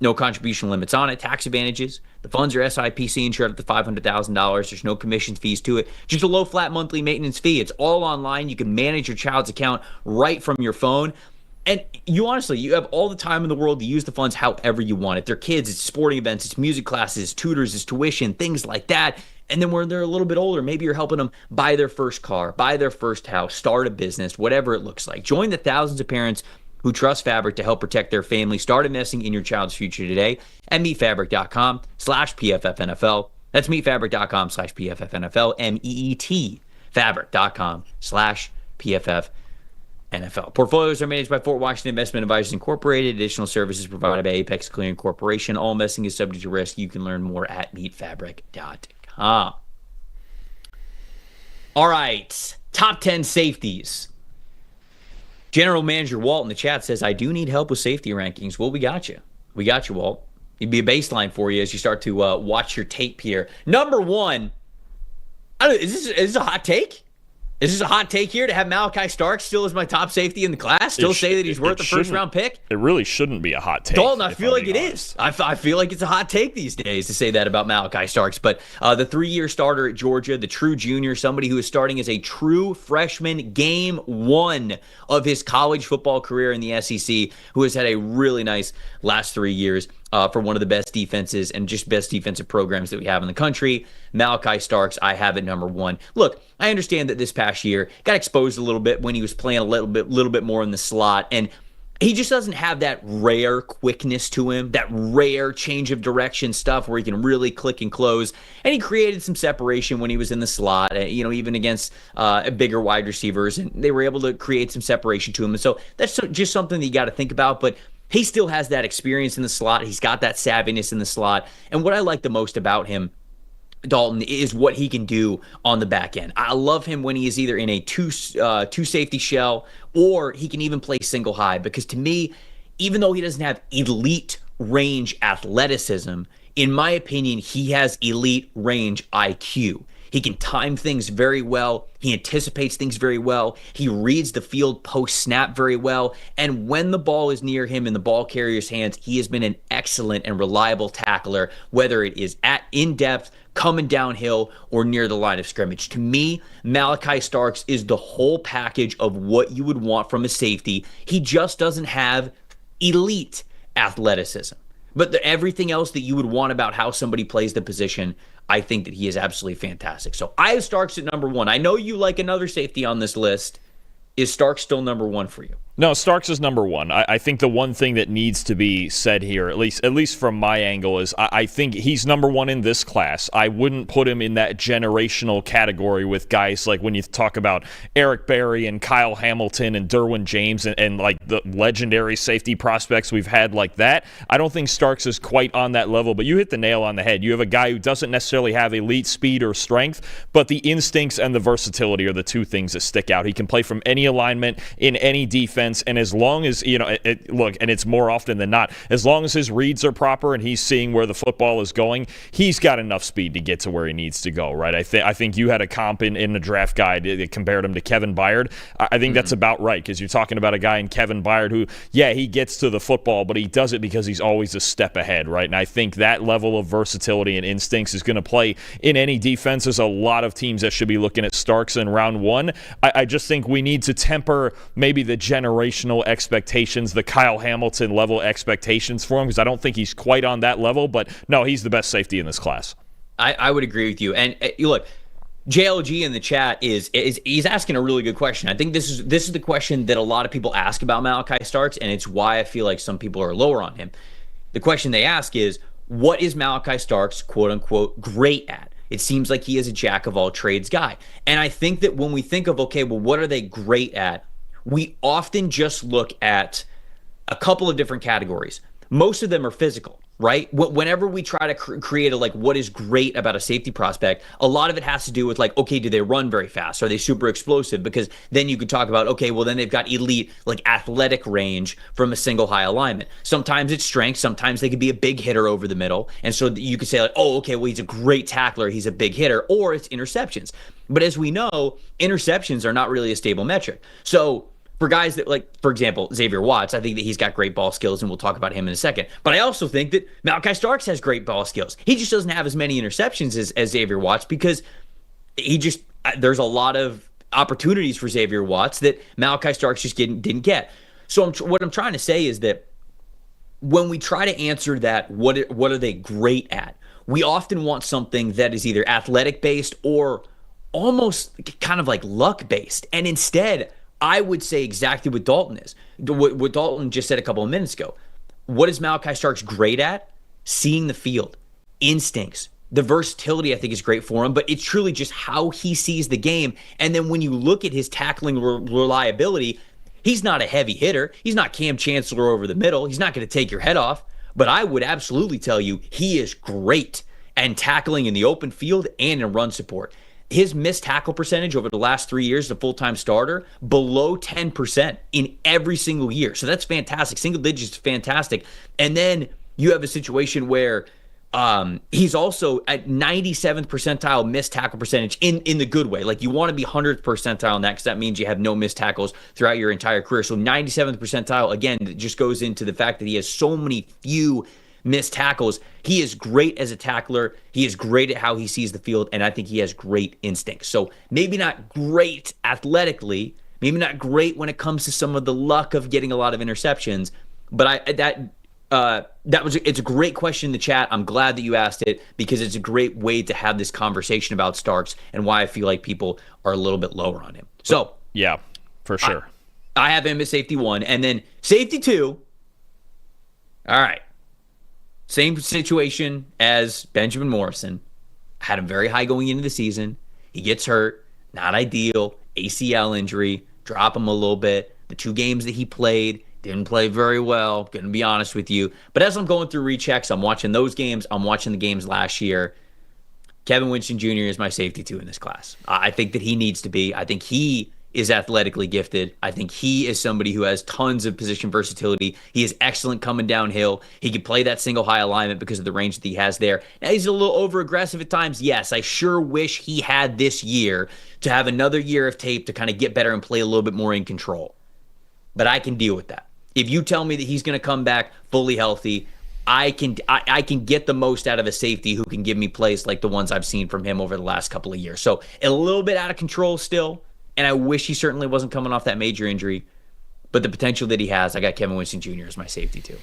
No contribution limits on it. Tax advantages. The funds are SIPC insured up to $500,000. There's no commission fees to it. Just a low flat monthly maintenance fee. It's all online. You can manage your child's account right from your phone. And you have all the time in the world to use the funds however you want. If they're kids, it's sporting events, it's music classes, tutors, it's tuition, things like that. And then when they're a little bit older, maybe you're helping them buy their first car, buy their first house, start a business, whatever it looks like. Join the thousands of parents who trust Fabric to help protect their family. Start investing in your child's future today at meetfabric.com/PFFNFL. That's meetfabric.com/PFFNFL, MEET, fabric.com/PFFNFL. Portfolios are managed by Fort Washington Investment Advisors Incorporated. Additional services provided by Apex Clearing Corporation. All investing is subject to risk. You can learn more at meetfabric.com. All right, top 10 safeties. General Manager Walt in the chat says, I do need help with safety rankings. Well, we got you. We got you, Walt. It'd be a baseline for you as you start to watch your tape here. Number 1, is this a hot take? Is this a hot take here to have Malachi Starks still as my top safety in the class? Still say that he's worth the first-round pick? It really shouldn't be a hot take. Dalton, I feel like it is. I feel like it's a hot take these days to say that about Malachi Starks. But the 3-year starter at Georgia, the true junior, somebody who is starting as a true freshman, game 1 of his college football career in the SEC, who has had a really nice last 3 years for one of the best defenses and just best defensive programs that we have in the country. Malachi Starks, I have at number 1. Look, I understand that this past year got exposed a little bit when he was playing a little bit more in the slot, and he just doesn't have that rare quickness to him, that rare change of direction stuff where he can really click and close. And he created some separation when he was in the slot, even against bigger wide receivers, and they were able to create some separation to him. And so that's just something that you got to think about. But he still has that experience in the slot. He's got that savviness in the slot. And what I like the most about him, Dalton, is what he can do on the back end. I love him when he is either in a two safety shell, or he can even play single high, because to me, even though he doesn't have elite range athleticism, in my opinion, he has elite range IQ. He can time things very well. He anticipates things very well. He reads the field post snap very well. And when the ball is near him in the ball carrier's hands, he has been an excellent and reliable tackler, whether it is at in depth, coming downhill, or near the line of scrimmage. To me, Malachi Starks is the whole package of what you would want from a safety. He just doesn't have elite athleticism. But everything else that you would want about how somebody plays the position, I think that he is absolutely fantastic. So I have Starks at number one. I know you like another safety on this list. Is Starks still number one for you? No, Starks is number one. I think the one thing that needs to be said here, at least from my angle, is I think he's number one in this class. I wouldn't put him in that generational category with guys like when you talk about Eric Berry and Kyle Hamilton and Derwin James and like the legendary safety prospects we've had like that. I don't think Starks is quite on that level, but you hit the nail on the head. You have a guy who doesn't necessarily have elite speed or strength, but the instincts and the versatility are the two things that stick out. He can play from any alignment in any defense. And as long as, look, and it's more often than not, as long as his reads are proper and he's seeing where the football is going, he's got enough speed to get to where he needs to go, right? I think you had a comp in the draft guide that compared him to Kevin Byard. I think that's about right, because you're talking about a guy in Kevin Byard who, yeah, he gets to the football, but he does it because he's always a step ahead, right? And I think that level of versatility and instincts is going to play in any defense. There's a lot of teams that should be looking at Starks in round one. I just think we need to temper maybe the generational expectations, the Kyle Hamilton level expectations for him, because I don't think he's quite on that level. But no, he's the best safety in this class. I would agree with you. And look, JLG in the chat is he's asking a really good question. I think this is the question that a lot of people ask about Malachi Starks, and it's why I feel like some people are lower on him. The question they ask is, what is Malachi Starks, quote unquote, great at? It seems like he is a jack of all trades guy. And I think that when we think of, okay, well, what are they great at? We often just look at a couple of different categories. Most of them are physical, right? Whenever we try to create what is great about a safety prospect, a lot of it has to do with okay, do they run very fast? Are they super explosive? Because then you could talk about, okay, well, then they've got elite athletic range from a single high alignment. Sometimes it's strength. Sometimes they could be a big hitter over the middle. And so you could say oh, okay, well, he's a great tackler. He's a big hitter. Or it's interceptions. But as we know, interceptions are not really a stable metric. So for guys that, for example, Xavier Watts, I think that he's got great ball skills, and we'll talk about him in a second. But I also think that Malachi Starks has great ball skills. He just doesn't have as many interceptions as Xavier Watts, because there's a lot of opportunities for Xavier Watts that Malachi Starks just didn't get. So what I'm trying to say is that when we try to answer that, what are they great at? We often want something that is either athletic-based or almost kind of luck-based. And instead, I would say exactly what Dalton is. What Dalton just said a couple of minutes ago. What is Malachi Starks great at? Seeing the field, instincts. The versatility, I think, is great for him, but it's truly just how he sees the game. And then when you look at his tackling reliability, he's not a heavy hitter. He's not Cam Chancellor over the middle. He's not going to take your head off. But I would absolutely tell you he is great at tackling in the open field and in run support. His missed tackle percentage over the last 3 years as a full-time starter, below 10% in every single year. So that's fantastic. Single digits is fantastic. And then you have a situation where he's also at 97th percentile missed tackle percentage in the good way. You want to be 100th percentile in that, because that means you have no missed tackles throughout your entire career. So 97th percentile, again, it just goes into the fact that he has so many few missed tackles. He is great as a tackler. He is great at how he sees the field, and I think he has great instincts. So maybe not great athletically, maybe not great when it comes to some of the luck of getting a lot of interceptions, but it's a great question in the chat. I'm glad that you asked it, because it's a great way to have this conversation about Starks and why I feel like people are a little bit lower on him. So yeah, for sure. I have him at safety 1, and then safety 2. All right. Same situation as Benjamin Morrison. Had him very high going into the season. He gets hurt. Not ideal. ACL injury. Drop him a little bit. The 2 games that he played, didn't play very well. Going to be honest with you. But as I'm going through rechecks, I'm watching those games. I'm watching the games last year. Kevin Winston Jr. is my safety 2 in this class. I think that he needs to be. I think he is athletically gifted. I think he is somebody who has tons of position versatility. He is excellent coming downhill. He can play that single high alignment because of the range that he has there. Now, he's a little over aggressive at times. Yes, I sure wish he had this year to have another year of tape to kind of get better and play a little bit more in control. But I can deal with that. If you tell me that he's going to come back fully healthy, I can get the most out of a safety who can give me plays like the ones I've seen from him over the last couple of years. So a little bit out of control still, and I wish he certainly wasn't coming off that major injury. But the potential that he has, I got Kevin Winston Jr. as my safety too.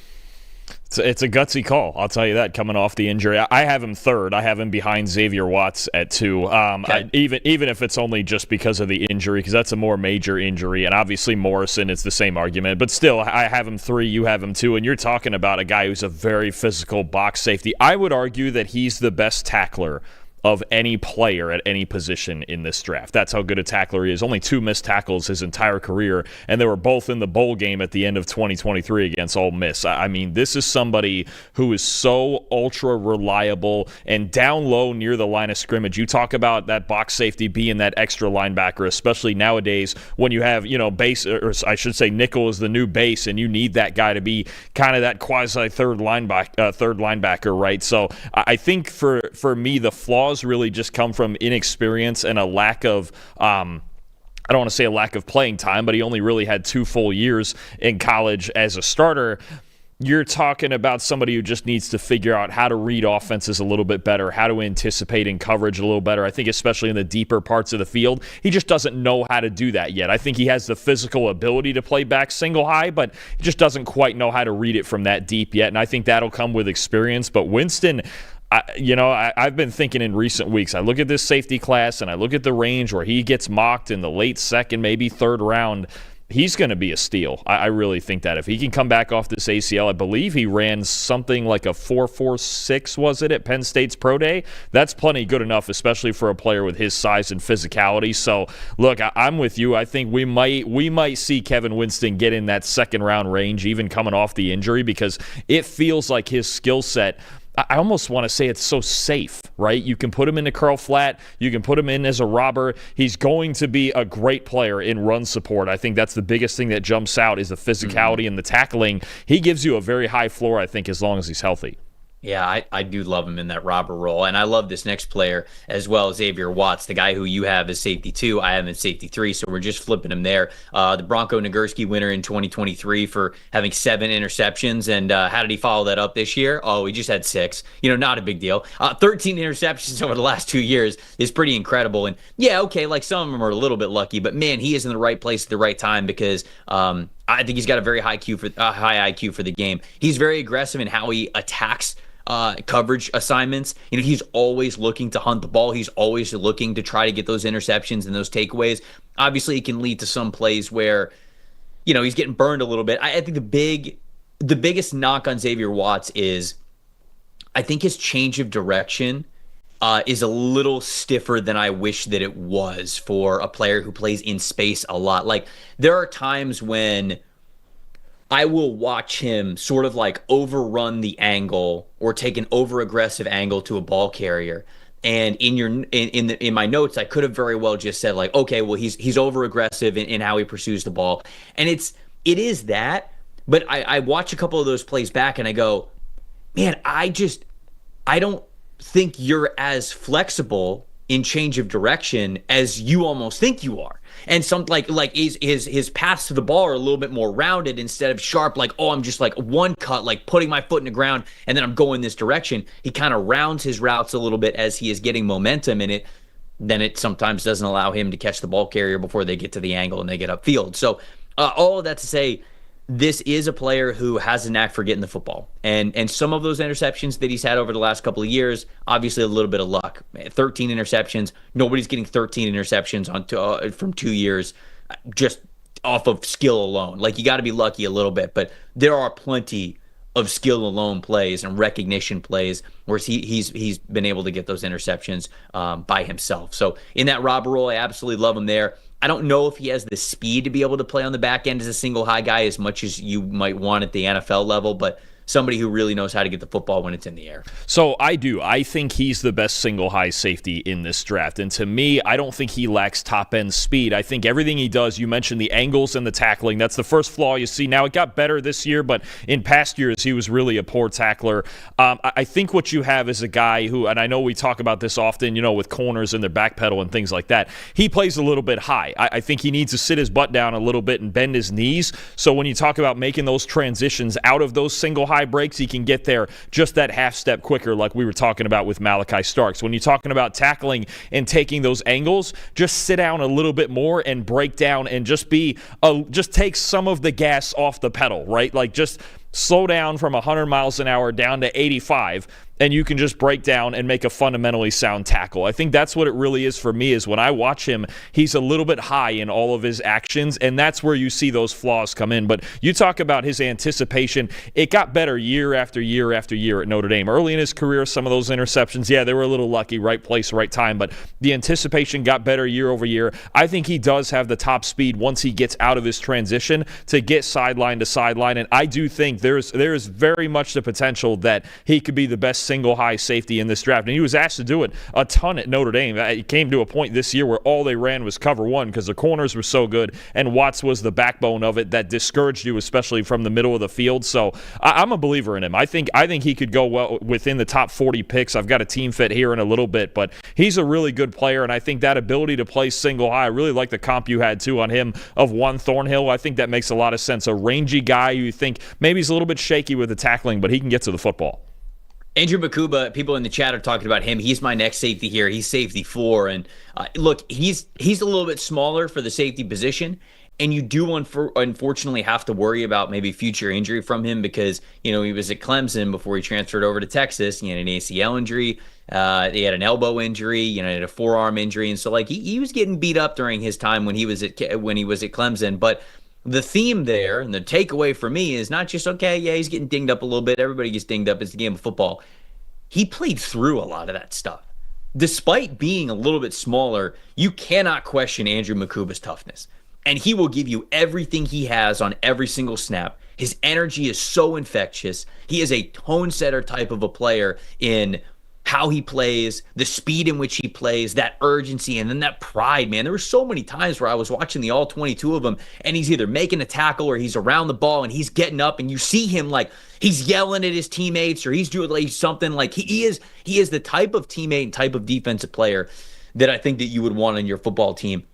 It's a gutsy call, I'll tell you that, coming off the injury. I have him third. I have him behind Xavier Watts at 2. Okay. Even if it's only just because of the injury, because that's a more major injury. And obviously Morrison, it's the same argument. But still, I have him 3, you have him 2. And you're talking about a guy who's a very physical box safety. I would argue that he's the best tackler of any player at any position in this draft. That's how good a tackler he is. Only 2 missed tackles his entire career, and they were both in the bowl game at the end of 2023 against Ole Miss. I mean, this is somebody who is so ultra reliable and down low near the line of scrimmage. You talk about that box safety being that extra linebacker, especially nowadays when you have, base, or I should say nickel is the new base, and you need that guy to be kind of that quasi third linebacker, right? So I think for me, the flaws really just come from inexperience and a lack of I don't want to say a lack of playing time, but he only really had 2 full years in college as a starter. You're talking about somebody who just needs to figure out how to read offenses a little bit better, how to anticipate in coverage a little better. I think especially in the deeper parts of the field, he just doesn't know how to do that yet. I think he has the physical ability to play back single high, but he just doesn't quite know how to read it from that deep yet, and I think that'll come with experience. But Winston, I've been thinking in recent weeks, I look at this safety class and I look at the range where he gets mocked in the late second, maybe third round. He's going to be a steal. I really think that if he can come back off this ACL, I believe he ran something like a 4.46, was it, at Penn State's Pro Day? That's plenty good enough, especially for a player with his size and physicality. So, look, I'm with you. I think we might see Kevin Winston get in that second round range, even coming off the injury, because it feels like his skill set, I almost want to say it's so safe, right? You can put him in the curl flat. You can put him in as a robber. He's going to be a great player in run support. I think that's the biggest thing that jumps out is the physicality and the tackling. He gives you a very high floor, I think, as long as he's healthy. Yeah, I do love him in that robber role. And I love this next player as well, Xavier Watts, the guy who you have as safety 2. I have him in safety 3, so we're just flipping him there. The Bronco Nagurski winner in 2023 for having 7 interceptions. And how did he follow that up this year? Oh, he just had 6. Not a big deal. 13 interceptions over the last 2 years is pretty incredible. And yeah, okay, like some of them are a little bit lucky, but man, he is in the right place at the right time because I think he's got a very high IQ for the game. He's very aggressive in how he attacks coverage assignments. He's always looking to hunt the ball. He's always looking to try to get those interceptions and those takeaways. Obviously, it can lead to some plays where, he's getting burned a little bit. I think the biggest knock on Xavier Watts is I think his change of direction is a little stiffer than I wish that it was for a player who plays in space a lot. Like, there are times when I will watch him sort of like overrun the angle or take an over aggressive angle to a ball carrier. And in my notes, I could have very well just said like, okay, well, he's over aggressive in how he pursues the ball. And it is that, but I watch a couple of those plays back and I go, man, I don't think you're as flexible in change of direction as you almost think you are. And some like his paths to the ball are a little bit more rounded instead of sharp, like, oh, I'm just like one cut, like putting my foot in the ground and then I'm going this direction. He kind of rounds his routes a little bit as he is getting momentum in it. Then it sometimes doesn't allow him to catch the ball carrier before they get to the angle and they get upfield. So all of that to say, this is a player who has a knack for getting the football. And some of those interceptions that he's had over the last couple of years, obviously a little bit of luck. 13 interceptions. Nobody's getting 13 interceptions from 2 years just off of skill alone. Like, you got to be lucky a little bit. But there are plenty of skill alone plays and recognition plays where he's been able to get those interceptions by himself. So in that robber role, I absolutely love him there. I don't know if he has the speed to be able to play on the back end as a single high guy as much as you might want at the NFL level, but somebody who really knows how to get the football when it's in the air. So I do. I think he's the best single high safety in this draft. And to me, I don't think he lacks top-end speed. I think everything he does, you mentioned the angles and the tackling, that's the first flaw you see. Now, it got better this year, but in past years, he was really a poor tackler. I think what you have is a guy who, and I know we talk about this often, with corners and their back pedal and things like that, he plays a little bit high. I think he needs to sit his butt down a little bit and bend his knees. So when you talk about making those transitions out of those single high breaks, he can get there just that half step quicker, like we were talking about with Malachi Starks. When you're talking about tackling and taking those angles, just sit down a little bit more and break down and just take some of the gas off the pedal, right? Like just slow down from 100 miles an hour down to 85, and you can just break down and make a fundamentally sound tackle. I think that's what it really is for me, is when I watch him, he's a little bit high in all of his actions, and that's where you see those flaws come in. But you talk about his anticipation. It got better year after year after year at Notre Dame. Early in his career, some of those interceptions, yeah, they were a little lucky, right place, right time, but the anticipation got better year over year. I think he does have the top speed once he gets out of his transition to get sideline to sideline, and I do think there is very much the potential that he could be the best single high safety in this draft. And he was asked to do it a ton at Notre Dame. It came to a point this year where all they ran was cover one because the corners were so good, and Watts was the backbone of it that discouraged you, especially from the middle of the field. So I'm a believer in him. I think he could go well within the top 40 picks. I've got a team fit here in a little bit, but he's a really good player, and I think that ability to play single high, I really like the comp you had too on him of Juan Thornhill. I think that makes a lot of sense. A rangy guy you think maybe he's a little bit shaky with the tackling, but he can get to the football. Andrew Makuba, people in the chat are talking about him. He's my next safety here. He's safety 4. And look, he's a little bit smaller for the safety position. And you do unfortunately have to worry about maybe future injury from him because, he was at Clemson before he transferred over to Texas. He had an ACL injury. He had an elbow injury, he had a forearm injury. And so he was getting beat up during his time when he was at Clemson. But the theme there and the takeaway for me is not just, okay, yeah, he's getting dinged up a little bit. Everybody gets dinged up. It's the game of football. He played through a lot of that stuff. Despite being a little bit smaller, you cannot question Andrew Makuba's toughness. And he will give you everything he has on every single snap. His energy is so infectious. He is a tone setter type of a player in how he plays, the speed in which he plays, that urgency, and then that pride, man. There were so many times where I was watching the all 22 of them, and he's either making a tackle or he's around the ball and he's getting up, and you see him he's yelling at his teammates or he's doing something. He is the type of teammate and type of defensive player that I think that you would want on your football team.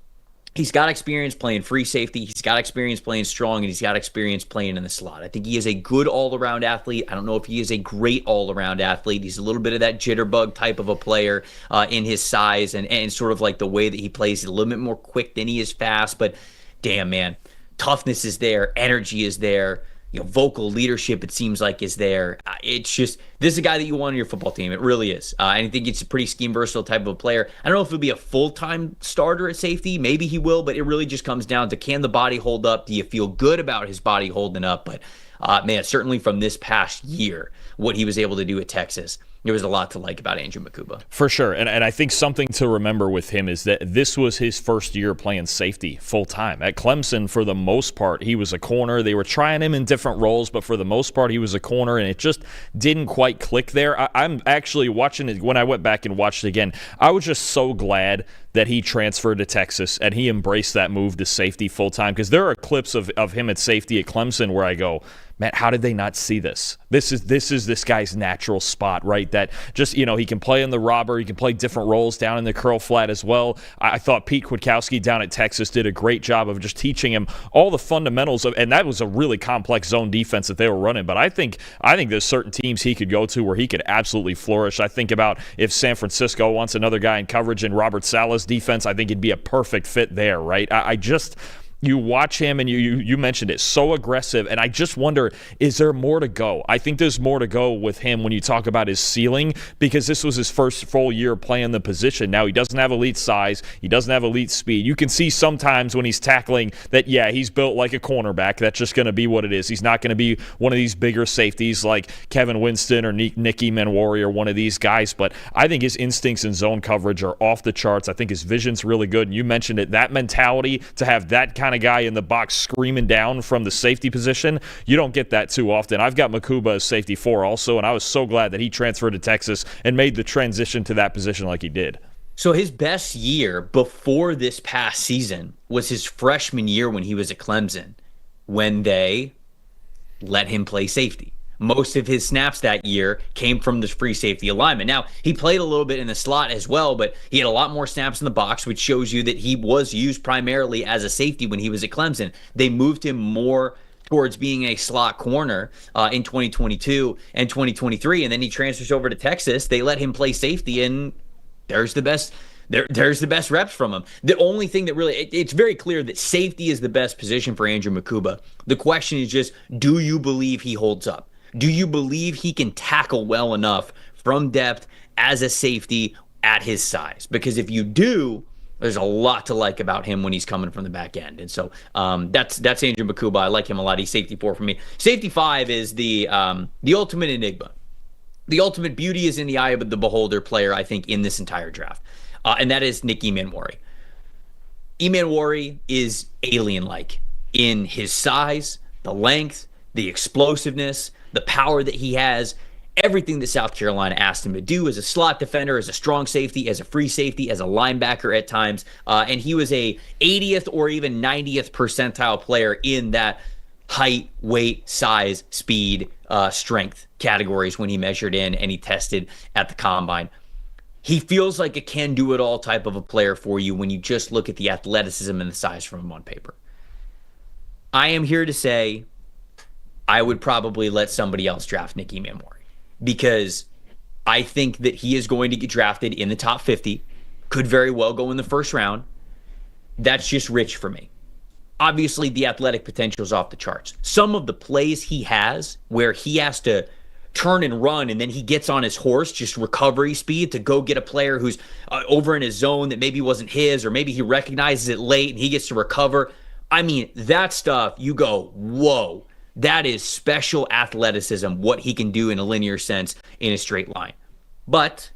He's got experience playing free safety. He's got experience playing strong, and he's got experience playing in the slot. I think he is a good all-around athlete. I don't know if he is a great all-around athlete. He's a little bit of that jitterbug type of a player in his size and sort of the way that he plays. He's a little bit more quick than he is fast, but damn, man, toughness is there. Energy is there. Vocal leadership, it seems like, is there. It's just, this is a guy that you want on your football team. It really is. I think it's a pretty scheme versatile type of a player. I don't know if he'll be a full-time starter at safety. Maybe he will, but it really just comes down to, can the body hold up? Do you feel good about his body holding up? But man, certainly from this past year, what he was able to do at Texas, there was a lot to like about Andrew Makuba. For sure. And I think something to remember with him is that this was his first year playing safety full-time. At Clemson, for the most part, he was a corner. They were trying him in different roles, but for the most part, he was a corner, and it just didn't quite click there. I'm actually watching it. When I went back and watched it again, I was just so glad that he transferred to Texas and he embraced that move to safety full-time, because there are clips of him at safety at Clemson where I go, man, how did they not see this? This is this guy's natural spot, right? That just, he can play in the robber. He can play different roles down in the curl flat as well. I thought Pete Kwiatkowski down at Texas did a great job of just teaching him all the fundamentals of, and that was a really complex zone defense that they were running. But I think there's certain teams he could go to where he could absolutely flourish. I think about if San Francisco wants another guy in coverage in Robert Saleh's defense, I think he'd be a perfect fit there, right? You watch him, and you mentioned it, so aggressive, and I just wonder, is there more to go? I think there's more to go with him when you talk about his ceiling, because this was his first full year playing the position. Now, he doesn't have elite size. He doesn't have elite speed. You can see sometimes when he's tackling that, yeah, he's built like a cornerback. That's just going to be what it is. He's not going to be one of these bigger safeties like Kevin Winston or Nick Emmanwori or one of these guys, but I think his instincts in zone coverage are off the charts. I think his vision's really good, and you mentioned it, that mentality to have that kind kind of guy in the box screaming down from the safety position. You don't get that too often. I've got Makuba as safety 4 also, and I was so glad that he transferred to Texas and made the transition to that position like he did. So his best year before this past season was his freshman year when he was at Clemson, when they let him play safety. Most of his snaps that year came from the free safety alignment. Now, he played a little bit in the slot as well, but he had a lot more snaps in the box, which shows you that he was used primarily as a safety when he was at Clemson. They moved him more towards being a slot corner in 2022 and 2023, and then he transfers over to Texas. They let him play safety, and there's the best reps from him. The only thing that really, it's very clear that safety is the best position for Andrew Makuba. The question is just, do you believe he holds up? Do you believe he can tackle well enough from depth as a safety at his size? Because if you do, there's a lot to like about him when he's coming from the back end. And so that's Andrew Makuba. I like him a lot. He's safety 4 for me. Safety 5 is the ultimate enigma. The ultimate beauty is in the eye of the beholder player, I think, in this entire draft. And that is Nick Emmanwori. Emmanwori is alien-like in his size, the length, the explosiveness, the power that he has, everything that South Carolina asked him to do as a slot defender, as a strong safety, as a free safety, as a linebacker at times. And he was a 80th or even 90th percentile player in that height, weight, size, speed, strength categories when he measured in and he tested at the combine. He feels like a can-do-it-all type of a player for you when you just look at the athleticism and the size from him on paper. I am here to say I would probably let somebody else draft Nick Emmanwori because I think that he is going to get drafted in the top 50, could very well go in the first round. That's just rich for me. Obviously, the athletic potential is off the charts. Some of the plays he has where he has to turn and run and then he gets on his horse, just recovery speed to go get a player who's over in his zone that maybe wasn't his, or maybe he recognizes it late and he gets to recover. I mean, that stuff, you go, whoa. That is special athleticism, what he can do in a linear sense in a straight line. But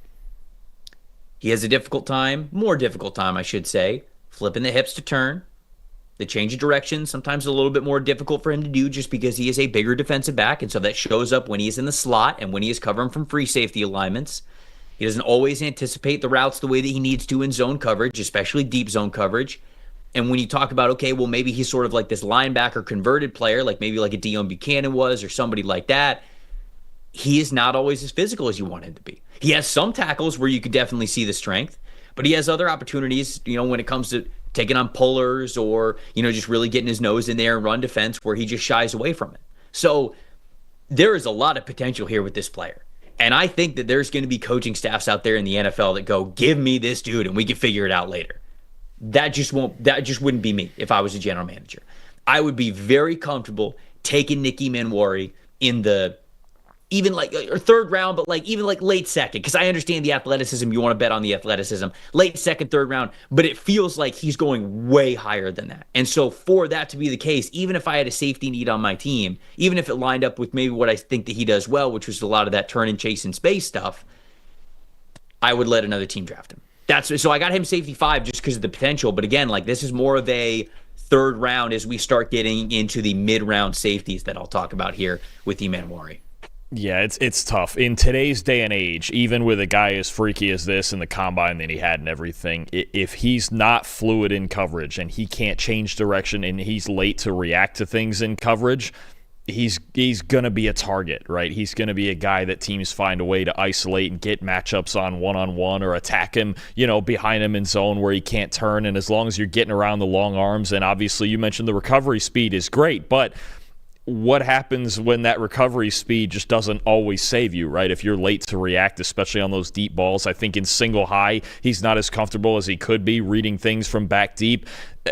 he has a more difficult time, I should say, flipping the hips to turn. The change of direction, sometimes a little bit more difficult for him to do just because he is a bigger defensive back. And so that shows up when he is in the slot and when he is covering from free safety alignments. He doesn't always anticipate the routes the way that he needs to in zone coverage, especially deep zone coverage. And when you talk about, okay, well, maybe he's sort of like this linebacker converted player, like maybe like a Deion Buchanan was or somebody like that, he is not always as physical as you want him to be. He has some tackles where you could definitely see the strength, but he has other opportunities, when it comes to taking on pullers or, just really getting his nose in there and run defense where he just shies away from it. So there is a lot of potential here with this player. And I think that there's going to be coaching staffs out there in the NFL that go, give me this dude and we can figure it out later. That just wouldn't be me if I was a general manager. I would be very comfortable taking Nick Emmanwori in the even like or third round, but like even like late second, because I understand the athleticism. You want to bet on the athleticism, late second, third round, but it feels like he's going way higher than that. And so for that to be the case, even if I had a safety need on my team, even if it lined up with maybe what I think that he does well, which was a lot of that turn and chase and space stuff, I would let another team draft him. So I got him safety 5 just because of the potential. But again, like this is more of a third round as we start getting into the mid-round safeties that I'll talk about here with Emmanwori. Yeah, it's tough. In today's day and age, even with a guy as freaky as this in the combine that he had and everything, if he's not fluid in coverage and he can't change direction and he's late to react to things in coverage, he's going to be a target, right? He's going to be a guy that teams find a way to isolate and get matchups on one-on-one or attack him, behind him in zone where he can't turn. And as long as you're getting around the long arms, and obviously you mentioned the recovery speed is great, but what happens when that recovery speed just doesn't always save you, right? If you're late to react, especially on those deep balls. I think in single high, he's not as comfortable as he could be reading things from back deep.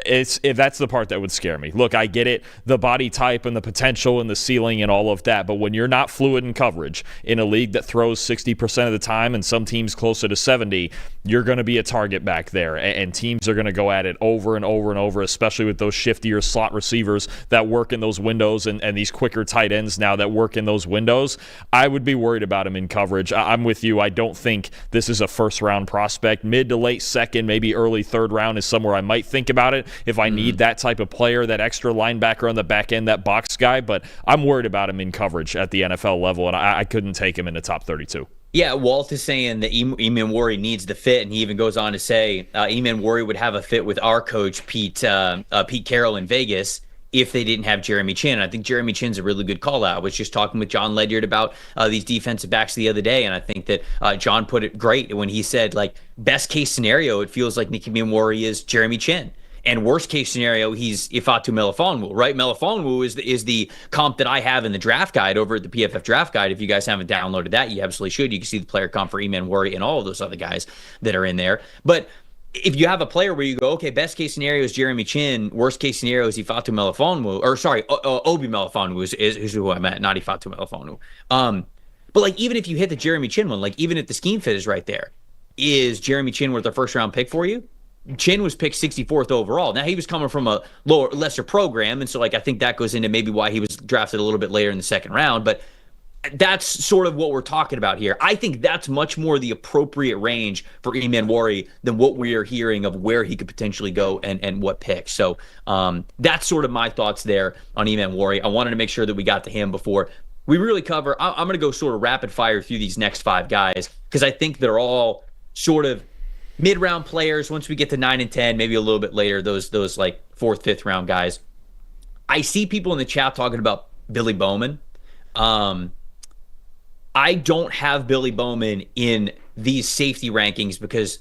If that's the part that would scare me. Look, I get it, the body type and the potential and the ceiling and all of that, but when you're not fluid in coverage in a league that throws 60% of the time and some teams closer to 70, you're going to be a target back there, and teams are going to go at it over and over and over, especially with those shiftier slot receivers that work in those windows and these quicker tight ends now that work in those windows. I would be worried about him in coverage. I'm with you. I don't think this is a first-round prospect. Mid to late second, maybe early third round is somewhere I might think about it. it if I need that type of player, that extra linebacker on the back end, that box guy. But I'm worried about him in coverage at the NFL level, and I couldn't take him in the top 32. Yeah, Walt is saying that Emmanwori needs the fit, and he even goes on to say Emmanwori would have a fit with our coach, Pete Carroll in Vegas, if they didn't have Jeremy Chinn. I think Jeremy Chinn's a really good call out. I was just talking with John Ledyard about these defensive backs the other day, and I think that John put it great when he said, like, best case scenario, it feels like Nicky Emmanwori is Jeremy Chinn. And worst case scenario, he's Ifeatu Melifonwu, right? Melifonwu is the comp that I have in the draft guide over at the PFF draft guide. If you guys haven't downloaded that, you absolutely should. You can see the player comp for Emmanwori and all of those other guys that are in there. But if you have a player where you go, okay, best case scenario is Jeremy Chinn, worst case scenario is Ifeatu Melifonwu, or sorry, Obi Melifonwu is who I meant, not Ifeatu Melifonwu. But like, even if you hit the Jeremy Chinn one, like even if the scheme fit is right there, is Jeremy Chinn worth a first round pick for you? Chinn was picked 64th overall. Now, he was coming from a lesser program, and so like I think that goes into maybe why he was drafted a little bit later in the second round, but that's sort of what we're talking about here. I think that's much more the appropriate range for Emmanwori than what we are hearing of where he could potentially go and what pick. So that's sort of my thoughts there on Emmanwori. I wanted to make sure that we got to him before we really cover. I'm going to go sort of rapid fire through these next five guys because I think they're all sort of mid-round players. Once we get to 9 and 10, maybe a little bit later, those like 4th, 5th round guys. I see people in the chat talking about Billy Bowman. I don't have Billy Bowman in these safety rankings because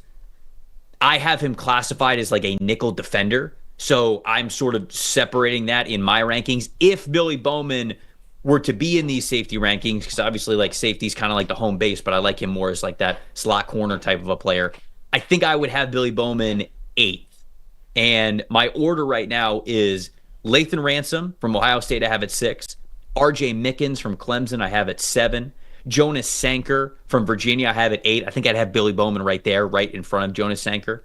I have him classified as like a nickel defender. So I'm sort of separating that in my rankings. If Billy Bowman were to be in these safety rankings, because obviously like safety's kind of like the home base, but I like him more as like that slot corner type of a player. I think I would have Billy Bowman 8th. And my order right now is Lathan Ransom from Ohio State, I have at 6. RJ Mickens from Clemson, I have at 7. Jonas Sanker from Virginia, I have at 8. I think I'd have Billy Bowman right there, right in front of Jonas Sanker.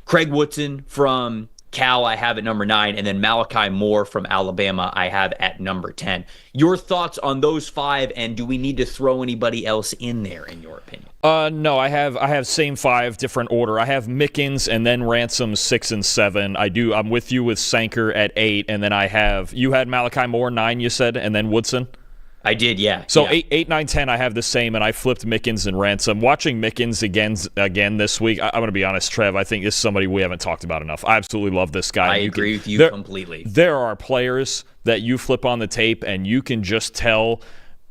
Craig Woodson from Cal, I have at number 9. And then Malachi Moore from Alabama, I have at number 10. Your thoughts on those 5, and do we need to throw anybody else in there, in your opinion? No, I have same 5, different order. I have Mickens and then Ransom 6 and 7. I'm with you with Sanker at 8, and then you had Malachi Moore 9, you said, and then Woodson? I did, yeah. So yeah. 8, 9, 10, I have the same, and I flipped Mickens and Ransom. Watching Mickens again this week, I'm going to be honest, Trev, I think this is somebody we haven't talked about enough. I absolutely love this guy. I agree with you completely. There are players that you flip on the tape, and you can just tell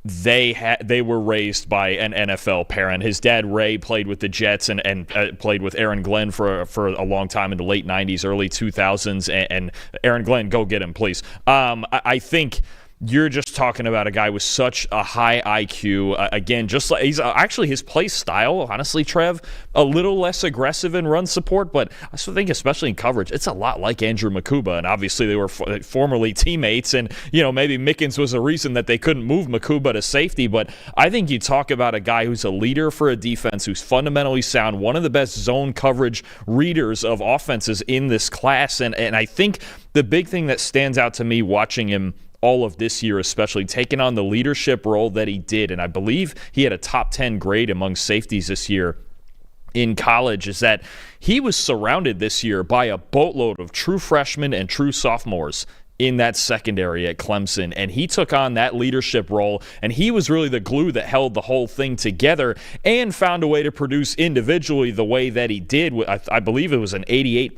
they were raised by an NFL parent. His dad, Ray, played with the Jets and played with Aaron Glenn for a long time in the late 90s, early 2000s. And Aaron Glenn, go get him, please. I think you're just talking about a guy with such a high IQ. Again, just like he's actually his play style, honestly, Trev, a little less aggressive in run support, but I still think, especially in coverage, it's a lot like Andrew Makuba. And obviously, they were formerly teammates, and maybe Mickens was a reason that they couldn't move Makuba to safety. But I think you talk about a guy who's a leader for a defense, who's fundamentally sound, one of the best zone coverage readers of offenses in this class. And I think the big thing that stands out to me watching him all of this year, especially taking on the leadership role that he did, and I believe he had a top 10 grade among safeties this year in college, is that he was surrounded this year by a boatload of true freshmen and true sophomores in that secondary at Clemson, and he took on that leadership role, and he was really the glue that held the whole thing together and found a way to produce individually the way that he did. I believe it was an 88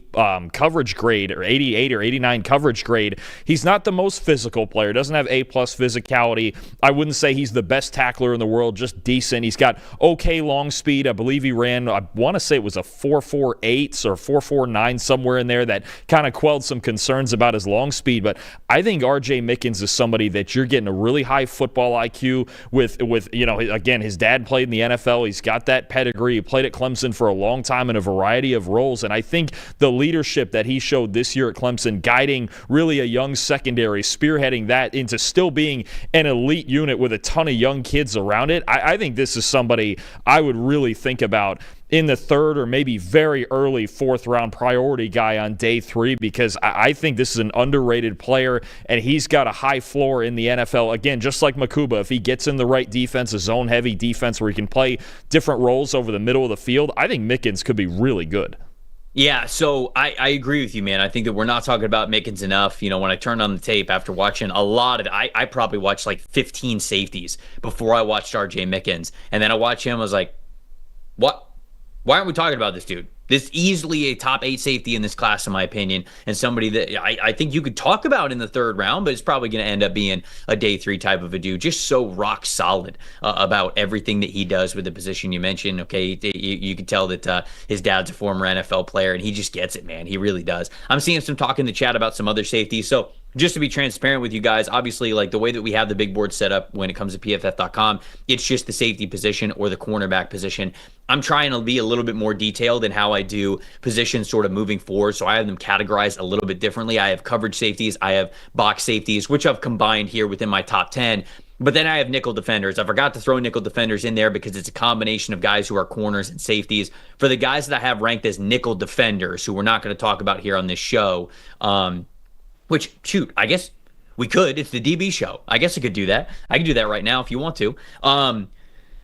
coverage grade, or 88 or 89 coverage grade. He's not the most physical player, doesn't have A-plus physicality. I wouldn't say he's the best tackler in the world, just decent. He's got okay long speed. I believe he ran, I want to say it was a 4.48 or 4.49, somewhere in there, that kind of quelled some concerns about his long speed. But I think RJ Mickens is somebody that you're getting a really high football IQ with. Again, his dad played in the NFL. He's got that pedigree. He played at Clemson for a long time in a variety of roles. And I think the leadership that he showed this year at Clemson, guiding really a young secondary, spearheading that into still being an elite unit with a ton of young kids around it, I think this is somebody I would really think about in the 3rd or maybe very early 4th round priority guy on day 3, because I think this is an underrated player, and he's got a high floor in the NFL. Again, just like Makuba, if he gets in the right defense, a zone-heavy defense where he can play different roles over the middle of the field, I think Mickens could be really good. Yeah, so I agree with you, man. I think that we're not talking about Mickens enough. When I turned on the tape after watching a lot of I probably watched like 15 safeties before I watched RJ Mickens. And then I watched him, I was like, what? Why aren't we talking about this dude? This easily a top 8 safety in this class, in my opinion, and somebody that I think you could talk about in the third round, but it's probably going to end up being a day 3 type of a dude. Just so rock solid about everything that he does with the position you mentioned. Okay, you can tell that his dad's a former NFL player, and he just gets it, man. He really does. I'm seeing some talk in the chat about some other safeties. So just to be transparent with you guys, obviously, like the way that we have the big board set up when it comes to PFF.com, it's just the safety position or the cornerback position. I'm trying to be a little bit more detailed in how I do positions sort of moving forward. So I have them categorized a little bit differently. I have coverage safeties, I have box safeties, which I've combined here within my top 10. But then I have nickel defenders. I forgot to throw nickel defenders in there because it's a combination of guys who are corners and safeties. For the guys that I have ranked as nickel defenders, who we're not going to talk about here on this show, which, shoot, I guess we could. It's the DB show. I guess I could do that. I can do that right now if you want to.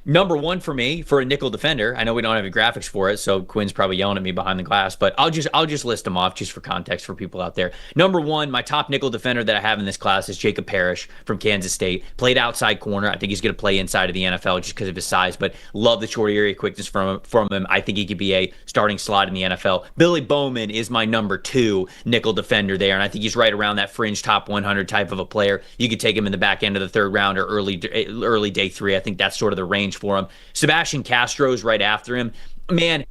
Number one for me for a nickel defender. I know we don't have any graphics for it, so Quinn's probably yelling at me behind the glass, but I'll just list them off just for context for people out there. Number one, my top nickel defender that I have in this class is Jacob Parrish from Kansas State. Played outside corner. I think he's going to play inside of the NFL just because of his size, but love the short area quickness from him. I think he could be a starting slot in the NFL. Billy Bowman is my number 2 nickel defender there, and I think he's right around that fringe top 100 type of a player. You could take him in the back end of the third round or early day 3. I think that's sort of the range for him. Sebastian Castro's right after him. Man,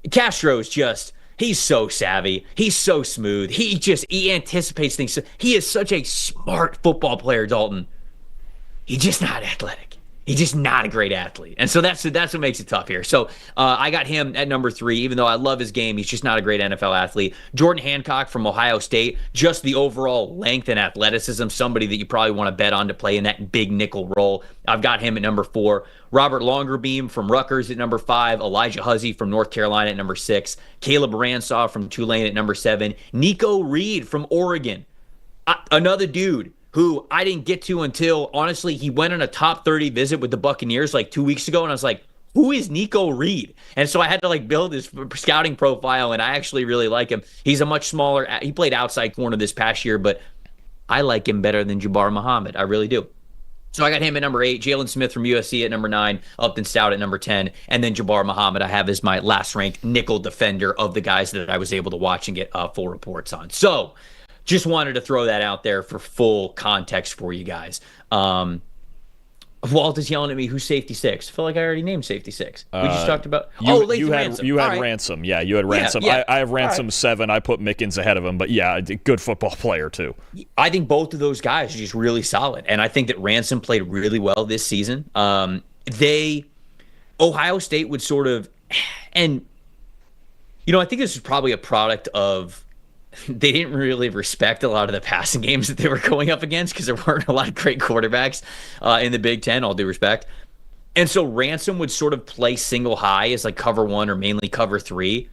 Castro's just, he's so savvy. He's so smooth. He anticipates things. He is such a smart football player, Dalton. He's just not athletic. He's just not a great athlete. And so that's what makes it tough here. So I got him at number 3, even though I love his game. He's just not a great NFL athlete. Jordan Hancock from Ohio State, just the overall length and athleticism, somebody that you probably want to bet on to play in that big nickel role. I've got him at number 4. Robert Longerbeam from Rutgers at number 5. Elijah Huzzy from North Carolina at number 6. Caleb Ransaw from Tulane at number 7. Nico Reed from Oregon. Another dude who I didn't get to until, honestly, he went on a top 30 visit with the Buccaneers like 2 weeks ago, and I was like, who is Nico Reed? And so I had to build his scouting profile, and I actually really like him. He's a much smaller, he played outside corner this past year, but I like him better than Jabbar Muhammad. I really do. So I got him at number 8, Jalen Smith from USC at number 9, Upton Stout at number 10, and then Jabbar Muhammad I have as my last ranked nickel defender of the guys that I was able to watch and get full reports on. So just wanted to throw that out there for full context for you guys. Walt is yelling at me, who's safety 6? I feel like I already named safety 6. We just talked about... Ransom. You had Ransom. Yeah, you had Ransom. Yeah. I have Ransom 7. I put Mickens ahead of him. But yeah, good football player too. I think both of those guys are just really solid. And I think that Ransom played really well this season. Ohio State would sort of... And, I think this is probably a product of... They didn't really respect a lot of the passing games that they were going up against because there weren't a lot of great quarterbacks in the Big Ten, all due respect. And so Ransom would sort of play single high as cover 1 or mainly cover 3.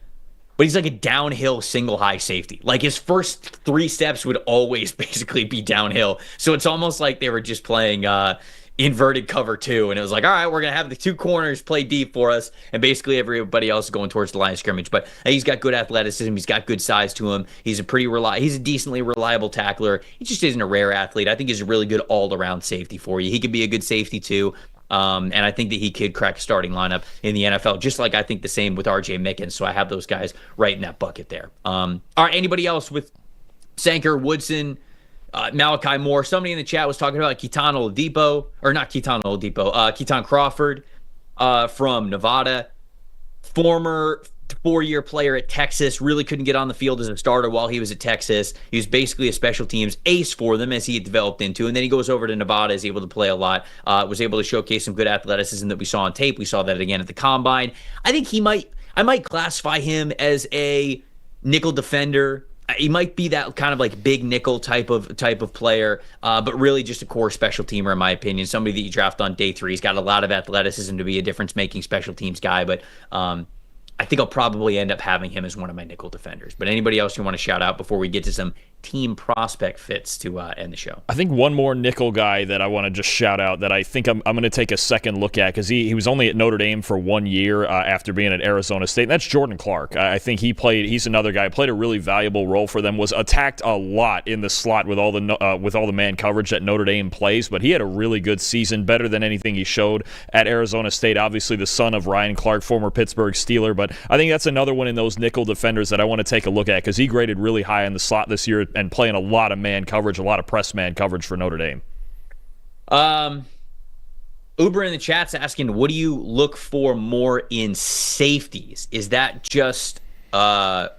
But he's like a downhill single high safety. His first 3 steps would always basically be downhill. So it's almost like they were just playing inverted cover 2, and it was all right, we're gonna have the 2 corners play deep for us, and basically everybody else is going towards the line of scrimmage. But he's got good athleticism, he's got good size to him, he's a decently reliable tackler. He just isn't a rare athlete. I think he's a really good all-around safety for you. He could be a good safety too, and I think that he could crack a starting lineup in the NFL, just like I think the same with RJ Mickens. So I have those guys right in that bucket there. All right, anybody else with Sanker, Woodson, Malachi Moore? Somebody in the chat was talking about Keaton Crawford from Nevada, former 4-year player at Texas, really couldn't get on the field as a starter while he was at Texas. He was basically a special teams ace for them as he had developed into, and then he goes over to Nevada, is able to play a lot, was able to showcase some good athleticism that we saw on tape. We saw that again at the Combine. I think I might classify him as a nickel defender. He might be that kind of big nickel type of player, but really just a core special teamer in my opinion. Somebody that you draft on day 3. He's got a lot of athleticism to be a difference-making special teams guy, but I think I'll probably end up having him as one of my nickel defenders. But anybody else you want to shout out before we get to some team prospect fits to end the show? I think one more nickel guy that I want to just shout out that I think I'm going to take a second look at, because he was only at Notre Dame for 1 year after being at Arizona State, and that's Jordan Clark. I think he's another guy, played a really valuable role for them, was attacked a lot in the slot with all the man coverage that Notre Dame plays, but he had a really good season, better than anything he showed at Arizona State. Obviously the son of Ryan Clark, former Pittsburgh Steeler, but I think that's another one in those nickel defenders that I want to take a look at, because he graded really high in the slot this year and playing a lot of man coverage, a lot of press man coverage for Notre Dame. Uber in the chat's asking, what do you look for more in safeties? Is that just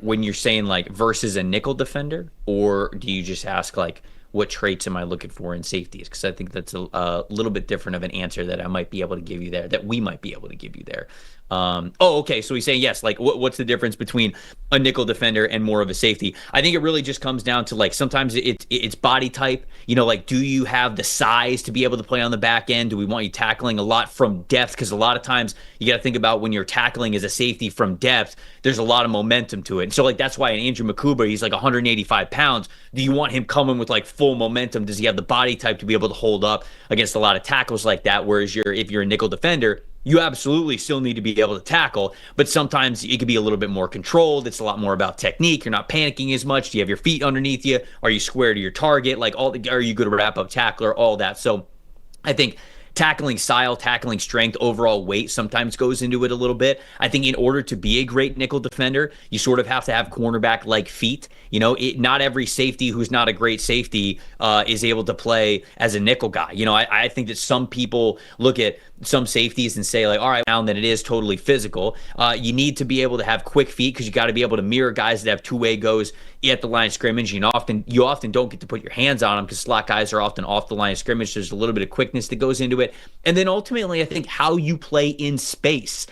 when you're saying like versus a nickel defender, or do you just ask like what traits am I looking for in safeties? Because I think that's a little bit different of an answer that I might be able to give you there, that we might be able to give you there. Okay. So he's saying, yes, like what's the difference between a nickel defender and more of a safety? I think it really just comes down to like, sometimes it's body type, like, do you have the size to be able to play on the back end? Do we want you tackling a lot from depth? Because a lot of times you got to think about when you're tackling as a safety from depth, there's a lot of momentum to it. And so like, that's why in Andrew Makuba, he's like 185 pounds. Do you want him coming with like full momentum? Does he have the body type to be able to hold up against a lot of tackles like that? Whereas if you're a nickel defender, you absolutely still need to be able to tackle, but sometimes it could be a little bit more controlled. It's a lot more about technique. You're not panicking as much. Do you have your feet underneath you? Are you square to your target? Like are you good a wrap-up tackler? All that. So I think tackling style, tackling strength, overall weight sometimes goes into it a little bit. I think in order to be a great nickel defender, you sort of have to have cornerback-like feet. Not every safety who's not a great safety is able to play as a nickel guy. I think that some people look at some safeties and say like, all right, now that it is totally physical, you need to be able to have quick feet, because you got to be able to mirror guys that have two-way goes at the line of scrimmage. You often don't get to put your hands on them, because slot guys are often off the line of scrimmage. There's a little bit of quickness that goes into it. And then ultimately, I think how you play in space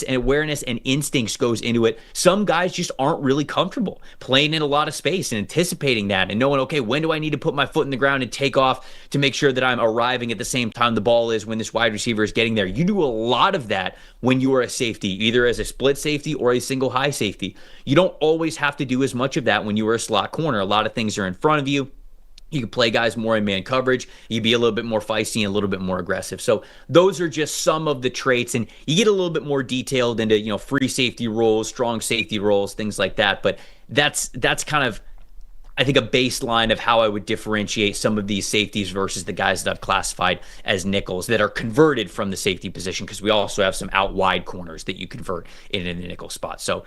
and awareness and instincts goes into it. Some guys just aren't really comfortable playing in a lot of space and anticipating that and knowing, okay, when do I need to put my foot in the ground and take off to make sure that I'm arriving at the same time the ball is when this wide receiver is getting there. You do a lot of that when you are a safety, either as a split safety or a single high safety. You don't always have to do as much of that when you are a slot corner. A lot of things are in front of you. You can play guys more in man coverage. You be a little bit more feisty and a little bit more aggressive. So those are just some of the traits, and you get a little bit more detailed into free safety roles, strong safety roles, things like that. But that's kind of, I think, a baseline of how I would differentiate some of these safeties versus the guys that I've classified as nickels that are converted from the safety position, because we also have some out wide corners that you convert in a nickel spot. So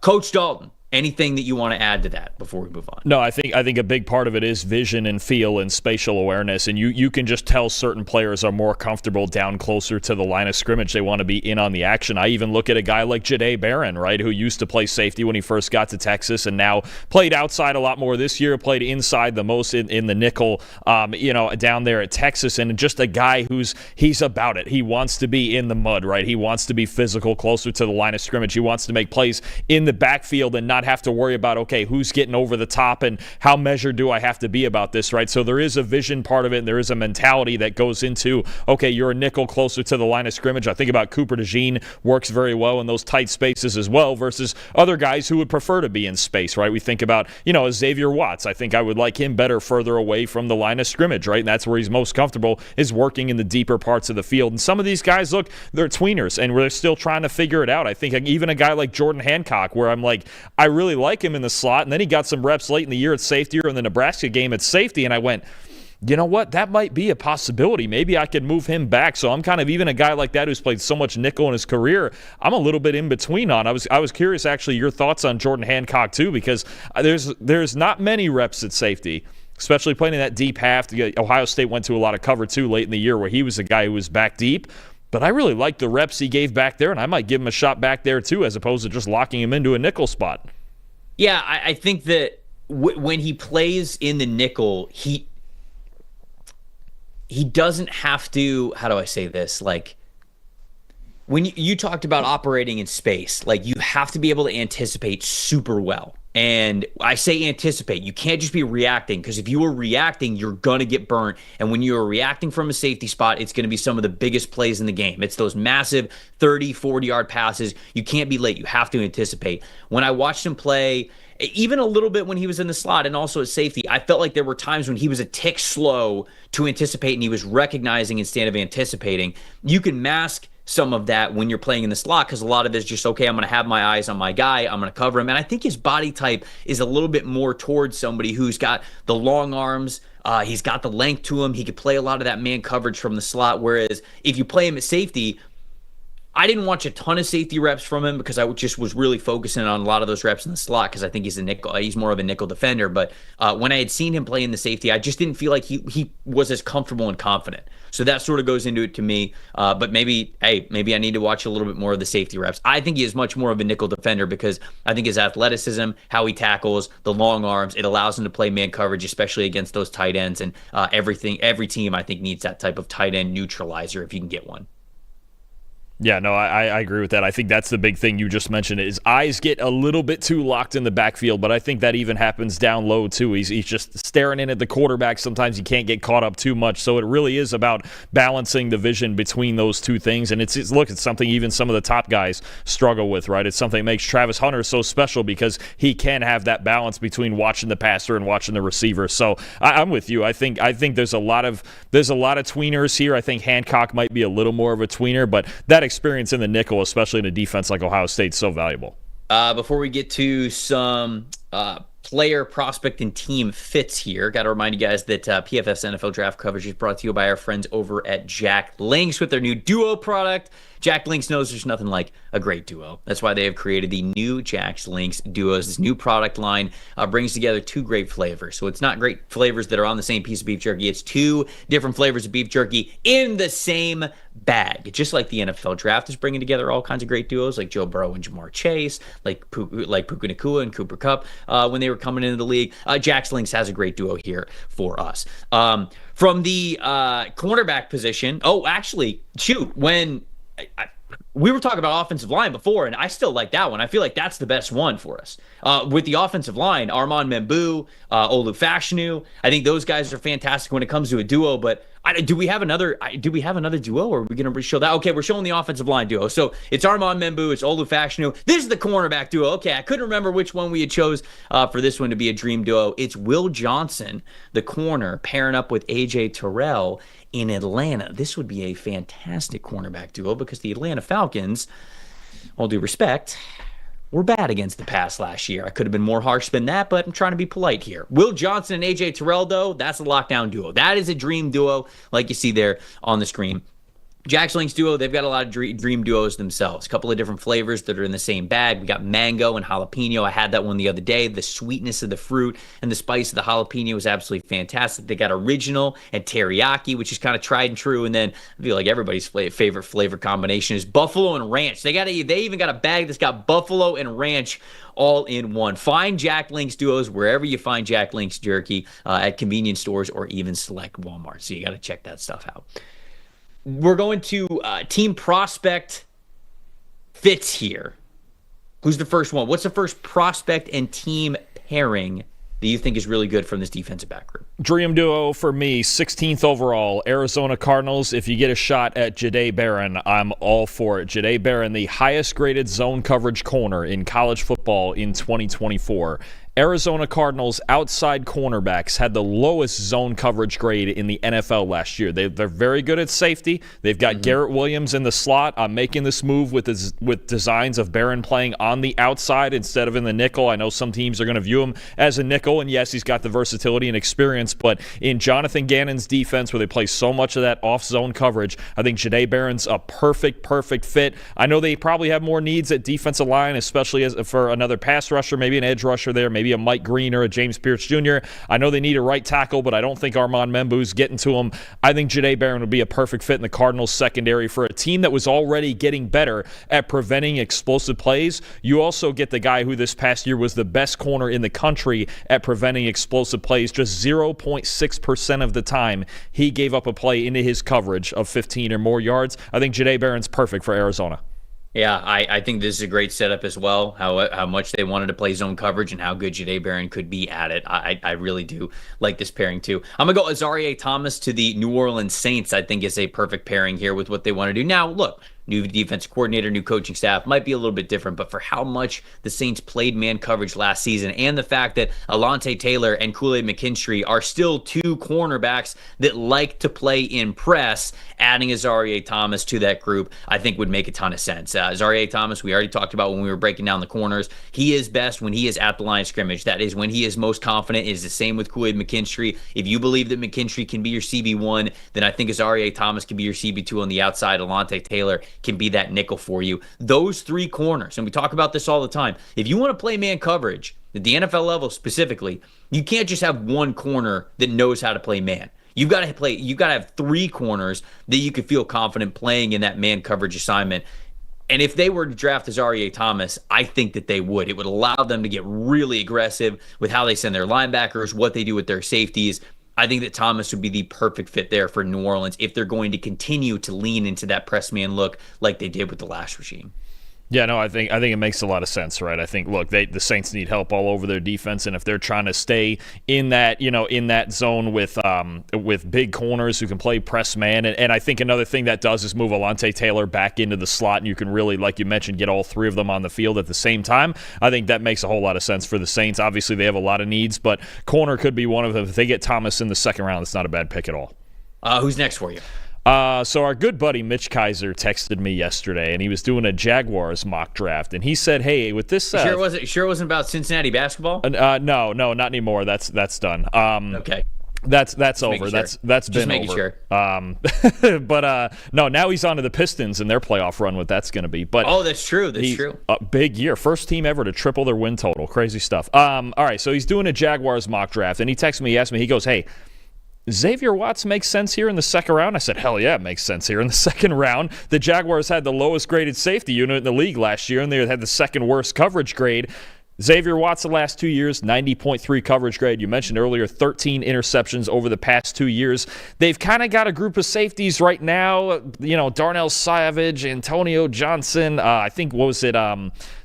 Coach Dalton, anything that you want to add to that before we move on? No, I think a big part of it is vision and feel and spatial awareness, and you can just tell certain players are more comfortable down closer to the line of scrimmage. They want to be in on the action. I even look at a guy like Jahdae Barron, right, who used to play safety when he first got to Texas and now played outside a lot more this year, played inside the most in the nickel, down there at Texas, and just a guy he's about it. He wants to be in the mud, right? He wants to be physical, closer to the line of scrimmage. He wants to make plays in the backfield and not have to worry about, okay, who's getting over the top and how measured do I have to be about this, right? So there is a vision part of it, and there is a mentality that goes into, okay, you're a nickel closer to the line of scrimmage. I think about Cooper DeJean works very well in those tight spaces as well versus other guys who would prefer to be in space, right? We think about, Xavier Watts. I think I would like him better further away from the line of scrimmage, right? And that's where he's most comfortable, is working in the deeper parts of the field. And some of these guys, look, they're tweeners, and we're still trying to figure it out. I think even a guy like Jordan Hancock, where I'm like, I really like him in the slot, and then he got some reps late in the year at safety or in the Nebraska game at safety, and I went, you know what, that might be a possibility. Maybe I could move him back. So I'm kind of, even a guy like that who's played so much nickel in his career, I'm a little bit in between on. I was curious, actually, your thoughts on Jordan Hancock too, because there's not many reps at safety, especially playing in that deep half. Ohio State went to a lot of cover too late in the year, where he was a guy who was back deep. But I really like the reps he gave back there, and I might give him a shot back there too, as opposed to just locking him into a nickel spot. Yeah, I think that when he plays in the nickel, he doesn't have to, how do I say this? Like, when you talked about operating in space, like, you have to be able to anticipate super well. And I say anticipate. You can't just be reacting, because if you are reacting, you're going to get burnt. And when you are reacting from a safety spot, it's going to be some of the biggest plays in the game. It's those massive 30, 40-yard passes. You can't be late. You have to anticipate. When I watched him play, even a little bit when he was in the slot and also at safety, I felt like there were times when he was a tick slow to anticipate, and he was recognizing instead of anticipating. You can mask some of that when you're playing in the slot, because a lot of it is just, okay, I'm going to have my eyes on my guy, I'm going to cover him. And I think his body type is a little bit more towards somebody who's got the long arms, he's got the length to him, he could play a lot of that man coverage from the slot. Whereas if you play him at safety, I didn't watch a ton of safety reps from him, because I just was really focusing on a lot of those reps in the slot, because I think he's more of a nickel defender. But when I had seen him play in the safety, I just didn't feel like he was as comfortable and confident. So that sort of goes into it to me. But maybe I need to watch a little bit more of the safety reps. I think he is much more of a nickel defender, because I think his athleticism, how he tackles, the long arms, it allows him to play man coverage, especially against those tight ends. And every team, I think, needs that type of tight end neutralizer if you can get one. Yeah, no, I agree with that. I think that's the big thing you just mentioned. His eyes get a little bit too locked in the backfield, but I think that even happens down low too. He's just staring in at the quarterback. Sometimes he can't get caught up too much. So it really is about balancing the vision between those two things. And it's something even some of the top guys struggle with, right? It's something that makes Travis Hunter so special, because he can have that balance between watching the passer and watching the receiver. So I'm with you. I think there's a lot of tweeners here. I think Hancock might be a little more of a tweener, but that experience in the nickel, especially in a defense like Ohio State, is so valuable. Before we get to some player, prospect, and team fits here, got to remind you guys that PFF's NFL draft coverage is brought to you by our friends over at Jack Links with their new Duo product. Jack Links knows there's nothing like a great duo. That's why they have created the new Jack Links Duos. This new product line brings together two great flavors. So it's not great flavors that are on the same piece of beef jerky. It's two different flavors of beef jerky in the same bag. Just like the NFL draft is bringing together all kinds of great duos, like Joe Burrow and Jamar Chase, like Puka Nacua and Cooper Kupp when they were coming into the league. Jack Links has a great duo here for us. From the cornerback position, we were talking about offensive line before, and I still like that one. I feel like that's the best one for us. With the offensive line, Armand Membu, Olu Fashanu, I think those guys are fantastic when it comes to a duo. But do we have another duo, or are we going to show that? Okay, we're showing the offensive line duo. So it's Armand Membu, it's Olu Fashanu. This is the cornerback duo. Okay, I couldn't remember which one we had chose for this one to be a dream duo. It's Will Johnson, the corner, pairing up with A.J. Terrell in Atlanta. This would be a fantastic cornerback duo, because the Atlanta Falcons, all due respect, were bad against the pass last year. I could have been more harsh than that, but I'm trying to be polite here. Will Johnson and A.J. Terrell, though, that's a lockdown duo. That is a dream duo, like you see there on the screen. Jack Links duo, they've got a lot of dream duos themselves. A couple of different flavors that are in the same bag. We got mango and jalapeno. I had that one the other day. The sweetness of the fruit and the spice of the jalapeno is absolutely fantastic. They got original and teriyaki, which is kind of tried and true. And then I feel like everybody's favorite flavor combination is buffalo and ranch. They even got a bag that's got buffalo and ranch all in one. Find Jack Links duos wherever you find Jack Links jerky, at convenience stores or even select Walmart. So you got to check that stuff out. We're going to team prospect fits here. Who's the first one? What's the first prospect and team pairing that you think is really good from this defensive back group? Dream duo for me, 16th overall, Arizona Cardinals. If you get a shot at Jahdae Barron, I'm all for it. Jahdae Barron, the highest graded zone coverage corner in college football in 2024. Arizona Cardinals outside cornerbacks had the lowest zone coverage grade in the NFL last year. They're very good at safety. They've got Garrett Williams in the slot. I'm making this move with designs of Barron playing on the outside instead of in the nickel. I know some teams are going to view him as a nickel, and yes, he's got the versatility and experience, but in Jonathan Gannon's defense, where they play so much of that off-zone coverage, I think Jahdae Barron's a perfect fit. I know they probably have more needs at defensive line, especially for another pass rusher, maybe an edge rusher there, maybe a Mike Green or a James Pierce Jr. I know they need a right tackle, but I don't think Armand Membu's getting to him. I think Jahdae Barron would be a perfect fit in the Cardinals secondary for a team that was already getting better at preventing explosive plays. You also get the guy who this past year was the best corner in the country at preventing explosive plays. Just 0.6% of the time he gave up a play into his coverage of 15 or more yards. I think Jahdae Barron's perfect for Arizona. Yeah, I think this is a great setup as well. How much they wanted to play zone coverage and how good Jahdae Barron could be at it. I really do like this pairing too. I'm gonna go Azareye'h Thomas to the New Orleans Saints. I think is a perfect pairing here with what they want to do. Now, look, new defensive coordinator, new coaching staff might be a little bit different, but for how much the Saints played man coverage last season, and the fact that Alontae Taylor and Kool-Aid McKinstry are still two cornerbacks that like to play in press, adding Azareye'h Thomas to that group, I think would make a ton of sense. Azareye'h Thomas, we already talked about when we were breaking down the corners. He is best when he is at the line of scrimmage. That is when he is most confident. It is the same with Kool-Aid McKinstry. If you believe that McKinstry can be your CB1, then I think Azareye'h Thomas can be your CB2 on the outside. Alontae Taylor can be that nickel for you. Those three corners, and we talk about this all the time. If you want to play man coverage, at the NFL level specifically, you can't just have one corner that knows how to play man. You've got to have three corners that you could feel confident playing in that man coverage assignment. And if they were to draft Azareye'h Thomas, I think that they would. It would allow them to get really aggressive with how they send their linebackers, what they do with their safeties. I think that Thomas would be the perfect fit there for New Orleans if they're going to continue to lean into that press man look like they did with the last regime. Yeah, no, I think it makes a lot of sense, right? I think, look, the Saints need help all over their defense, and if they're trying to stay in that, in that zone with big corners who can play press man, and I think another thing that does is move Alontae Taylor back into the slot, and you can really, like you mentioned, get all three of them on the field at the same time. I think that makes a whole lot of sense for the Saints. Obviously, they have a lot of needs, but corner could be one of them. If they get Thomas in the second round, it's not a bad pick at all. Who's next for you? So our good buddy Mitch Kaiser texted me yesterday, and he was doing a Jaguars mock draft, and he said, "Hey, with this, sure it wasn't about Cincinnati basketball." No, not anymore. That's done. Okay. That's over. Sure. That's been over. Sure. But no, now he's on to the Pistons and their playoff run. What that's going to be. But that's true. That's true. A big year, first team ever to triple their win total. Crazy stuff. All right, so he's doing a Jaguars mock draft, and he texted me. He asked me. He goes, "Hey, Xavier Watts makes sense here in the second round?" I said, hell yeah, it makes sense here in the second round. The Jaguars had the lowest graded safety unit in the league last year, and they had the second worst coverage grade. Xavier Watts the last 2 years, 90.3 coverage grade. You mentioned earlier 13 interceptions over the past 2 years. They've kind of got a group of safeties right now. Darnell Savage, Antonio Johnson. I think, what was it?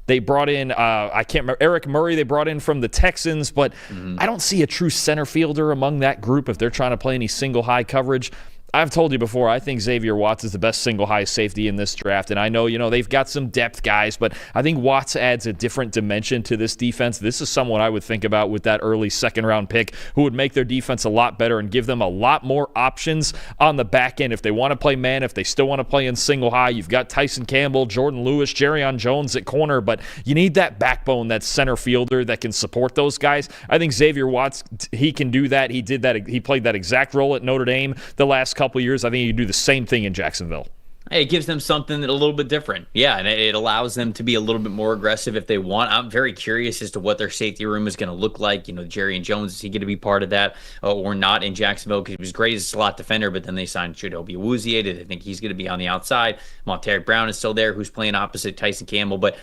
They brought in, I can't remember, Eric Murray they brought in from the Texans, but I don't see a true center fielder among that group if they're trying to play any single high coverage. I've told you before, I think Xavier Watts is the best single high safety in this draft, and I know, they've got some depth guys, but I think Watts adds a different dimension to this defense. This is someone I would think about with that early second-round pick who would make their defense a lot better and give them a lot more options on the back end if they want to play man, if they still want to play in single high. You've got Tyson Campbell, Jordan Lewis, Jerrion Jones at corner, but you need that backbone, that center fielder that can support those guys. I think Xavier Watts, he can do that. He did that. He played that exact role at Notre Dame the last couple years. I think you can do the same thing in Jacksonville. It gives them something that a little bit different. Yeah, and it allows them to be a little bit more aggressive if they want. I'm very curious as to what their safety room is going to look like. Jerrion Jones, is he going to be part of that or not in Jacksonville? Because he was great as a slot defender, but then they signed Chidobe Awuzie. I think he's going to be on the outside. Monteric Brown is still there, who's playing opposite Tyson Campbell. But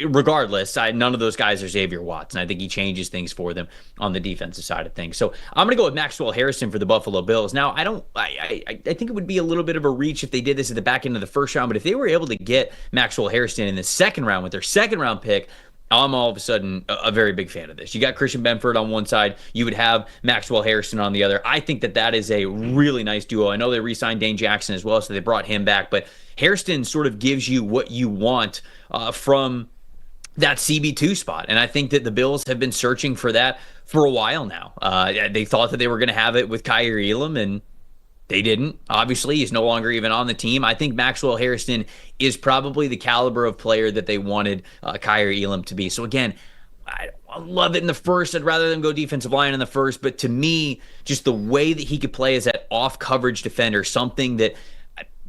regardless, none of those guys are Xavier Watts, and I think he changes things for them on the defensive side of things. So I'm going to go with Maxwell Harrison for the Buffalo Bills. Now, I think it would be a little bit of a reach if they did this at the back end of the first round, but if they were able to get Maxwell Harrison in the second round with their second round pick, I'm all of a sudden a very big fan of this. You got Christian Benford on one side, you would have Maxwell Harrison on the other. I think that is a really nice duo. I know they re-signed Dane Jackson as well, so they brought him back, but Harrison sort of gives you what you want from that CB2 spot. And I think that the Bills have been searching for that for a while now. They thought that they were going to have it with Kaiir Elam, and they didn't. Obviously, he's no longer even on the team. I think Maxwell Harrison is probably the caliber of player that they wanted Kaiir Elam to be. So again, I love it in the first. I'd rather them go defensive line in the first. But to me, just the way that he could play as that off-coverage defender, something that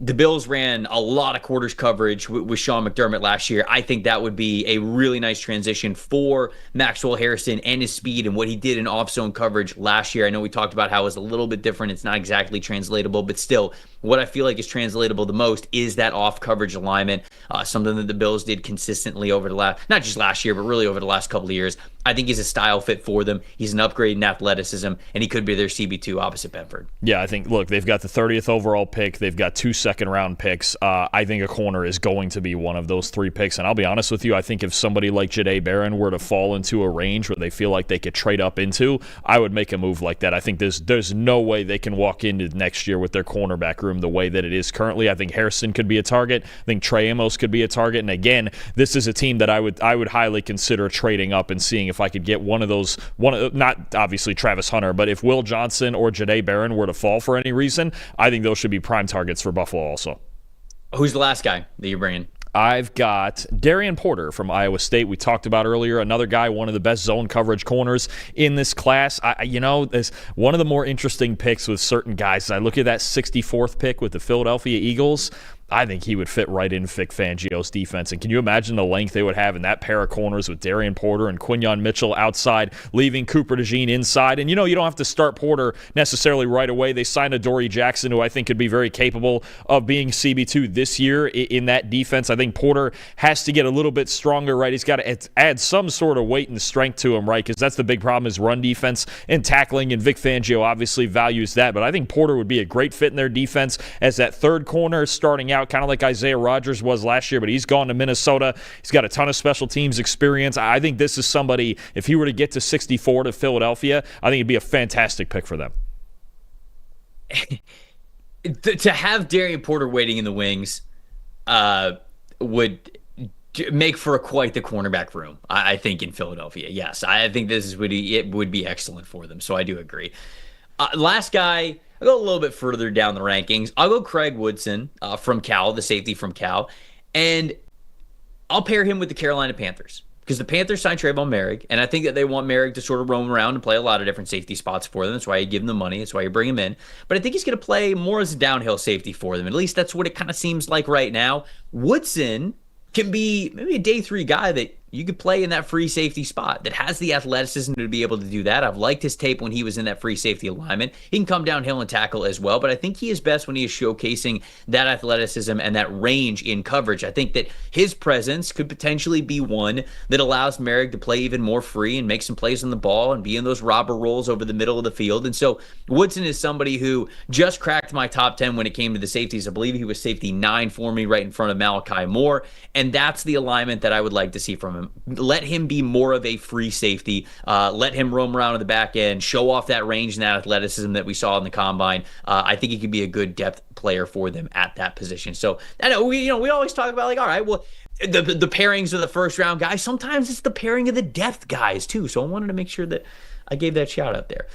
the Bills ran a lot of quarters coverage with Sean McDermott last year. I think that would be a really nice transition for Maxwell Harrison and his speed and what he did in off-zone coverage last year. I know we talked about how it was a little bit different. It's not exactly translatable, but still, what I feel like is translatable the most is that off coverage alignment, something that the Bills did consistently over the not just last year, but really over the last couple of years. I think he's a style fit for them. He's an upgrade in athleticism, and he could be their CB2 opposite Benford. Yeah, I think, look, they've got the 30th overall pick. They've got 2 second-round picks. I think a corner is going to be one of those 3 picks. And I'll be honest with you, I think if somebody like Jahdae Barron were to fall into a range where they feel like they could trade up into, I would make a move like that. I think there's no way they can walk into next year with their cornerback room the way that it is currently. I think Harrison could be a target. I think Trey Amos could be a target. And again, this is a team that I would highly consider trading up and seeing if I could get one of those, not obviously Travis Hunter, but if Will Johnson or Jahdae Barron were to fall for any reason, I think those should be prime targets for Buffalo also. Who's the last guy that you're bringing? I've got Darian Porter from Iowa State. We talked about earlier, another guy, one of the best zone coverage corners in this class. There's one of the more interesting picks with certain guys. I look at that 64th pick with the Philadelphia Eagles. I think he would fit right in Vic Fangio's defense. And can you imagine the length they would have in that pair of corners with Darian Porter and Quinyon Mitchell outside, leaving Cooper DeJean inside? And, you don't have to start Porter necessarily right away. They signed Adoree Jackson, who I think could be very capable of being CB2 this year in that defense. I think Porter has to get a little bit stronger, right? He's got to add some sort of weight and strength to him, right? Because that's the big problem is run defense and tackling, and Vic Fangio obviously values that. But I think Porter would be a great fit in their defense as that third corner starting out, kind of like Isaiah Rodgers was last year, but he's gone to Minnesota. He's got a ton of special teams experience. I think this is somebody, if he were to get to 64 to Philadelphia, I think it'd be a fantastic pick for them. To have Darian Porter waiting in the wings would make for quite the cornerback room, I think, in Philadelphia. Yes, I think it would be excellent for them, so I do agree. Last guy, I'll go a little bit further down the rankings. I'll go Craig Woodson from Cal, the safety from Cal, and I'll pair him with the Carolina Panthers because the Panthers signed Trayvon Merrick, and I think that they want Merrick to sort of roam around and play a lot of different safety spots for them. That's why you give him the money. That's why you bring him in. But I think he's going to play more as a downhill safety for them. At least that's what it kind of seems like right now. Woodson can be maybe a day 3 guy that you could play in that free safety spot that has the athleticism to be able to do that. I've liked his tape when he was in that free safety alignment. He can come downhill and tackle as well, but I think he is best when he is showcasing that athleticism and that range in coverage. I think that his presence could potentially be one that allows Merrick to play even more free and make some plays on the ball and be in those robber rolls over the middle of the field. And so Woodson is somebody who just cracked my top 10 when it came to the safeties. I believe he was safety 9 for me, right in front of Malachi Moore, and that's the alignment that I would like to see from him. Let him be more of a free safety. Let him roam around in the back end, show off that range and that athleticism that we saw in the combine. I think he could be a good depth player for them at that position. So I know we always talk about all right, well, the pairings of the first round guys. Sometimes it's the pairing of the depth guys too. So I wanted to make sure that I gave that shout out there.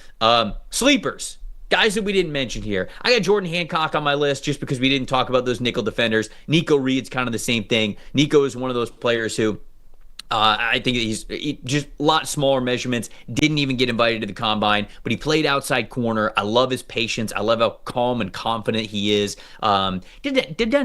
Sleepers. Guys that we didn't mention here. I got Jordan Hancock on my list just because we didn't talk about those nickel defenders. Nico Reed's kind of the same thing. Nico is one of those players who I think he's just a lot smaller measurements, didn't even get invited to the combine, but he played outside corner. I love his patience. I love how calm and confident he is. Doesn't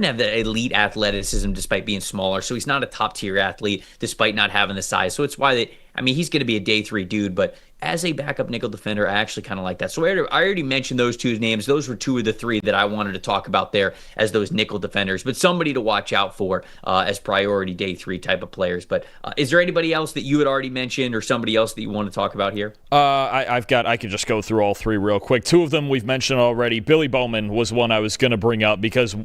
have the elite athleticism despite being smaller, so he's not a top-tier athlete despite not having the size. So it's why he's going to be a day 3 dude, but as a backup nickel defender, I actually kind of like that. So I already mentioned those 2 names. Those were 2 of the 3 that I wanted to talk about there as those nickel defenders, but somebody to watch out for as priority day 3 type of players. But is there anybody else that you had already mentioned or somebody else that you want to talk about here? I could just go through all 3 real quick. 2 of them we've mentioned already. Billy Bowman was one I was going to bring up because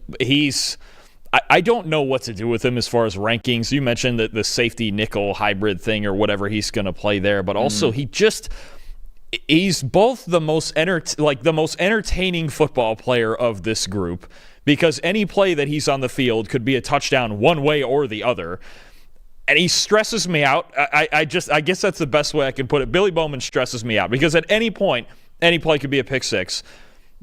I don't know what to do with him as far as rankings. You mentioned that the safety nickel hybrid thing or whatever he's going to play there, but also he's both the most entertaining football player of this group because any play that he's on the field could be a touchdown one way or the other. And he stresses me out. I guess that's the best way I can put it. Billy Bowman stresses me out because at any point, any play could be a pick six.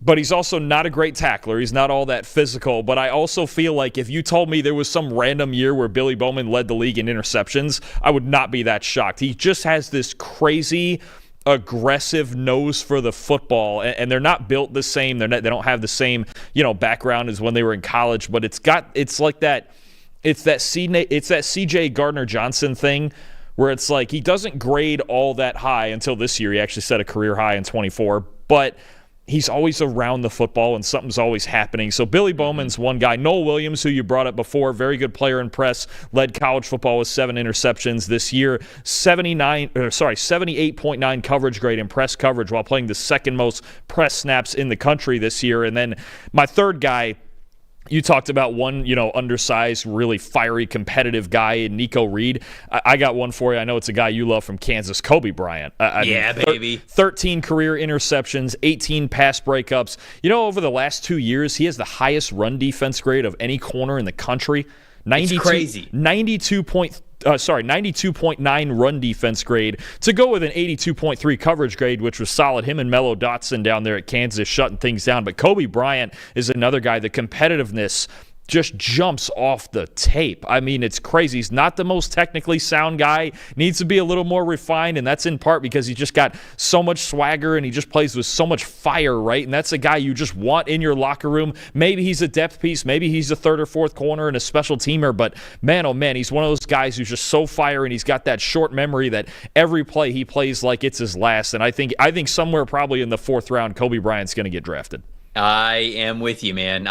But he's also not a great tackler. He's not all that physical. But I also feel like if you told me there was some random year where Billy Bowman led the league in interceptions, I would not be that shocked. He just has this crazy, aggressive nose for the football, and they're not built the same. They don't have the same background as when they were in college. But it's that C.J. Gardner-Johnson thing where it's like he doesn't grade all that high until this year. He actually set a career high in 24, but he's always around the football and something's always happening. So Billy Bowman's one guy. Noel Williams, who you brought up before, very good player in press, led college football with 7 interceptions this year, 78.9 coverage grade in press coverage while playing the second most press snaps in the country this year. And then my third guy, you talked about one, undersized, really fiery, competitive guy in Nico Reed. I got one for you. I know it's a guy you love from Kansas, Kobe Bryant. Baby. 13 career interceptions, 18 pass breakups. Over the last 2 years, he has the highest run defense grade of any corner in the country. It's crazy. 92.9 run defense grade to go with an 82.3 coverage grade, which was solid. Him and Mello Dotson down there at Kansas shutting things down. But Kobe Bryant is another guy. The competitiveness just jumps off the tape. I mean, it's crazy. He's not the most technically sound guy. Needs to be a little more refined, and that's in part because he just got so much swagger and he just plays with so much fire, right? And that's a guy you just want in your locker room. Maybe he's a depth piece. Maybe he's a third or fourth corner and a special teamer, but man, oh man, he's one of those guys who's just so fire, and he's got that short memory that every play he plays like it's his last. And I think somewhere probably in the 4th round, Kobe Bryant's going to get drafted. I am with you, man.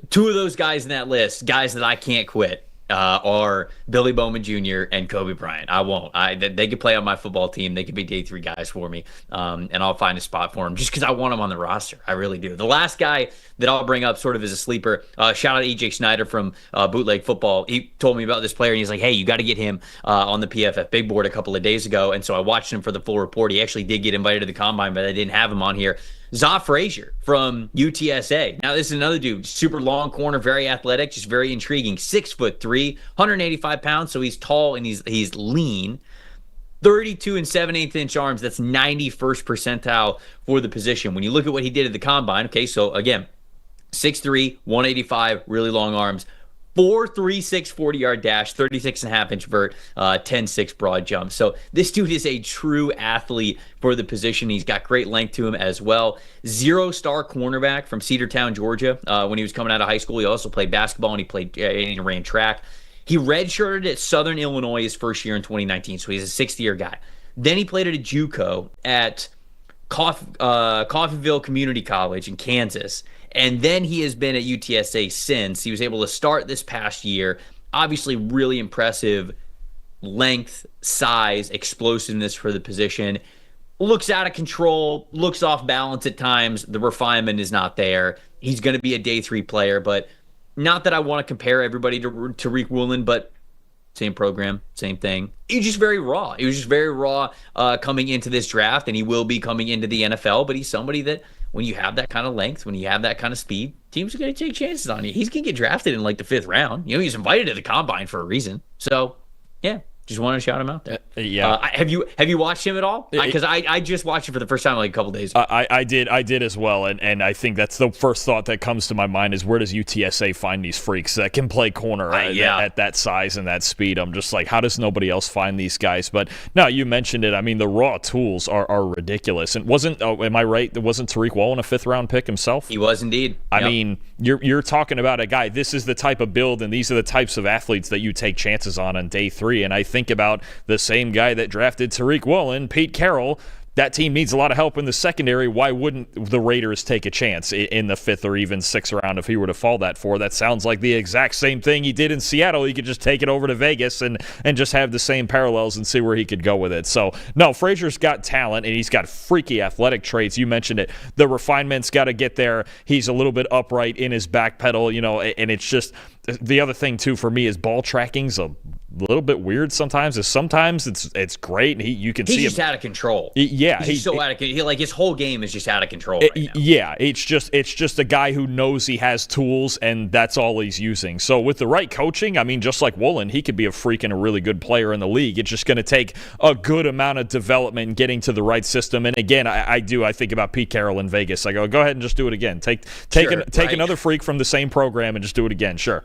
Two of those guys in that list, guys that I can't quit, are Billy Bowman Jr. and Kobe Bryant. I won't. They could play on my football team. They could be day 3 guys for me, and I'll find a spot for them just because I want them on the roster. I really do. The last guy that I'll bring up sort of as a sleeper, shout out EJ Snyder from Bootleg Football. He told me about this player, and he's like, hey, you got to get him on the PFF Big Board a couple of days ago, and so I watched him for the full report. He actually did get invited to the Combine, but I didn't have him on here. Za Frazier from UTSA. Now, this is another dude, super long corner, very athletic, just very intriguing. 6'3", 185 pounds, so he's tall and he's lean. 32 7/8 inch arms. That's 91st percentile for the position. When you look at what he did at the Combine, okay, so again, 6'3", 185, really long arms. 4.36 40-yard dash, 36.5-inch vert, 10.6 broad jump. So this dude is a true athlete for the position. He's got great length to him as well. 0-star cornerback from Cedartown, Georgia. When he was coming out of high school, he also played basketball, and he ran track. He redshirted at Southern Illinois his first year in 2019, so he's a 6th-year guy. Then he played at a JUCO at Coffeyville Community College in Kansas. And then he has been at UTSA since. He was able to start this past year. Obviously, really impressive length, size, explosiveness for the position. Looks out of control, looks off balance at times. The refinement is not there. He's going to be a day 3 player, but not that I want to compare everybody to Tariq Woolen, but same program, same thing. He was just very raw. He was just very raw coming into this draft, and he will be coming into the NFL, but he's somebody that when you have that kind of length, when you have that kind of speed, teams are going to take chances on you. He's going to get drafted in like the 5th round. He's invited to the Combine for a reason. So, yeah. Just wanted to shout him out there. Have you watched him at all? Because I just watched him for the first time like a couple days ago. I did as well, and I think that's the first thought that comes to my mind is where does UTSA find these freaks that can play corner at that size and that speed? I'm just like, how does nobody else find these guys? But no, you mentioned it. I mean, the raw tools are ridiculous. And am I right? Wasn't Tariq Woolen a 5th round pick himself? He was indeed. I mean, you're talking about a guy. This is the type of build, and these are the types of athletes that you take chances on day 3. And I think about the same guy that drafted Tariq Woolen, Pete Carroll. That team needs a lot of help in the secondary. Why wouldn't the Raiders take a chance in the 5th or even 6th round if he were to fall that 4? That sounds like the exact same thing he did in Seattle. He could just take it over to Vegas and just have the same parallels and see where he could go with it. So, no, Frazier's got talent, and he's got freaky athletic traits. You mentioned it. The refinement's got to get there. He's a little bit upright in his back pedal, and it's just the other thing, too, for me is ball tracking's a little bit weird sometimes. Sometimes it's great, and you can see he's just out of control. Yeah, he's so out of control. Like his whole game is just out of control right now. Yeah, it's just a guy who knows he has tools, and that's all he's using. So with the right coaching, I mean, just like Woolen, he could be a freaking a really good player in the league. It's just going to take a good amount of development and getting to the right system. And again, I think about Pete Carroll in Vegas. I go ahead and just do it again. Take another freak from the same program and just do it again. Sure.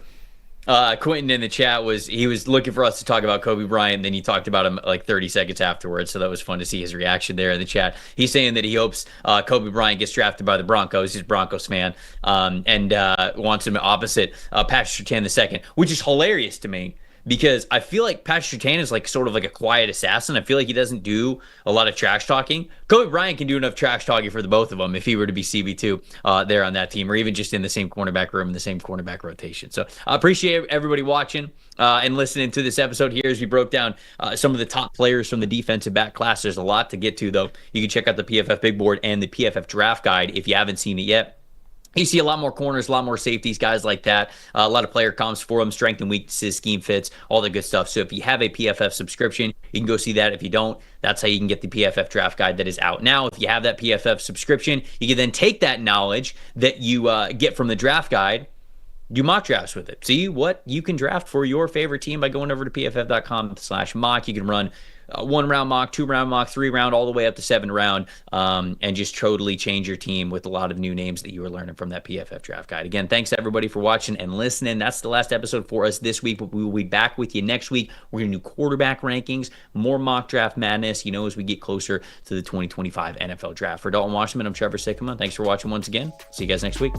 Quentin in the chat was looking for us to talk about Kobe Bryant. Then he talked about him like 30 seconds afterwards. So that was fun to see his reaction there in the chat. He's saying that he hopes Kobe Bryant gets drafted by the Broncos. He's a Broncos fan, and wants him opposite Patrick Surtain II, which is hilarious to me because I feel like Patrick Surtain is like sort of like a quiet assassin. I feel like he doesn't do a lot of trash talking. Kobe Bryant can do enough trash talking for the both of them if he were to be CB2 there on that team, or even just in the same cornerback room in the same cornerback rotation. So I appreciate everybody watching and listening to this episode here as we broke down some of the top players from the defensive back class. There's a lot to get to, though. You can check out the PFF Big Board and the PFF Draft Guide if you haven't seen it yet. You see a lot more corners, a lot more safeties, guys like that. A lot of player comps for them, strength and weaknesses, scheme fits, all the good stuff. So if you have a PFF subscription, you can go see that. If you don't, that's how you can get the PFF Draft Guide that is out now. If you have that PFF subscription, you can then take that knowledge that you get from the Draft Guide, do mock drafts with it. See what you can draft for your favorite team by going over to pff.com/mock. You can run 1-round mock, 2-round mock, 3-round, all the way up to 7-round, and just totally change your team with a lot of new names that you are learning from that PFF Draft Guide. Again, thanks everybody for watching and listening. That's the last episode for us this week, but we will be back with you next week. We're going to do quarterback rankings, more mock draft madness, as we get closer to the 2025 NFL Draft. For Dalton Wasserman, I'm Trevor Sikkema. Thanks for watching once again. See you guys next week.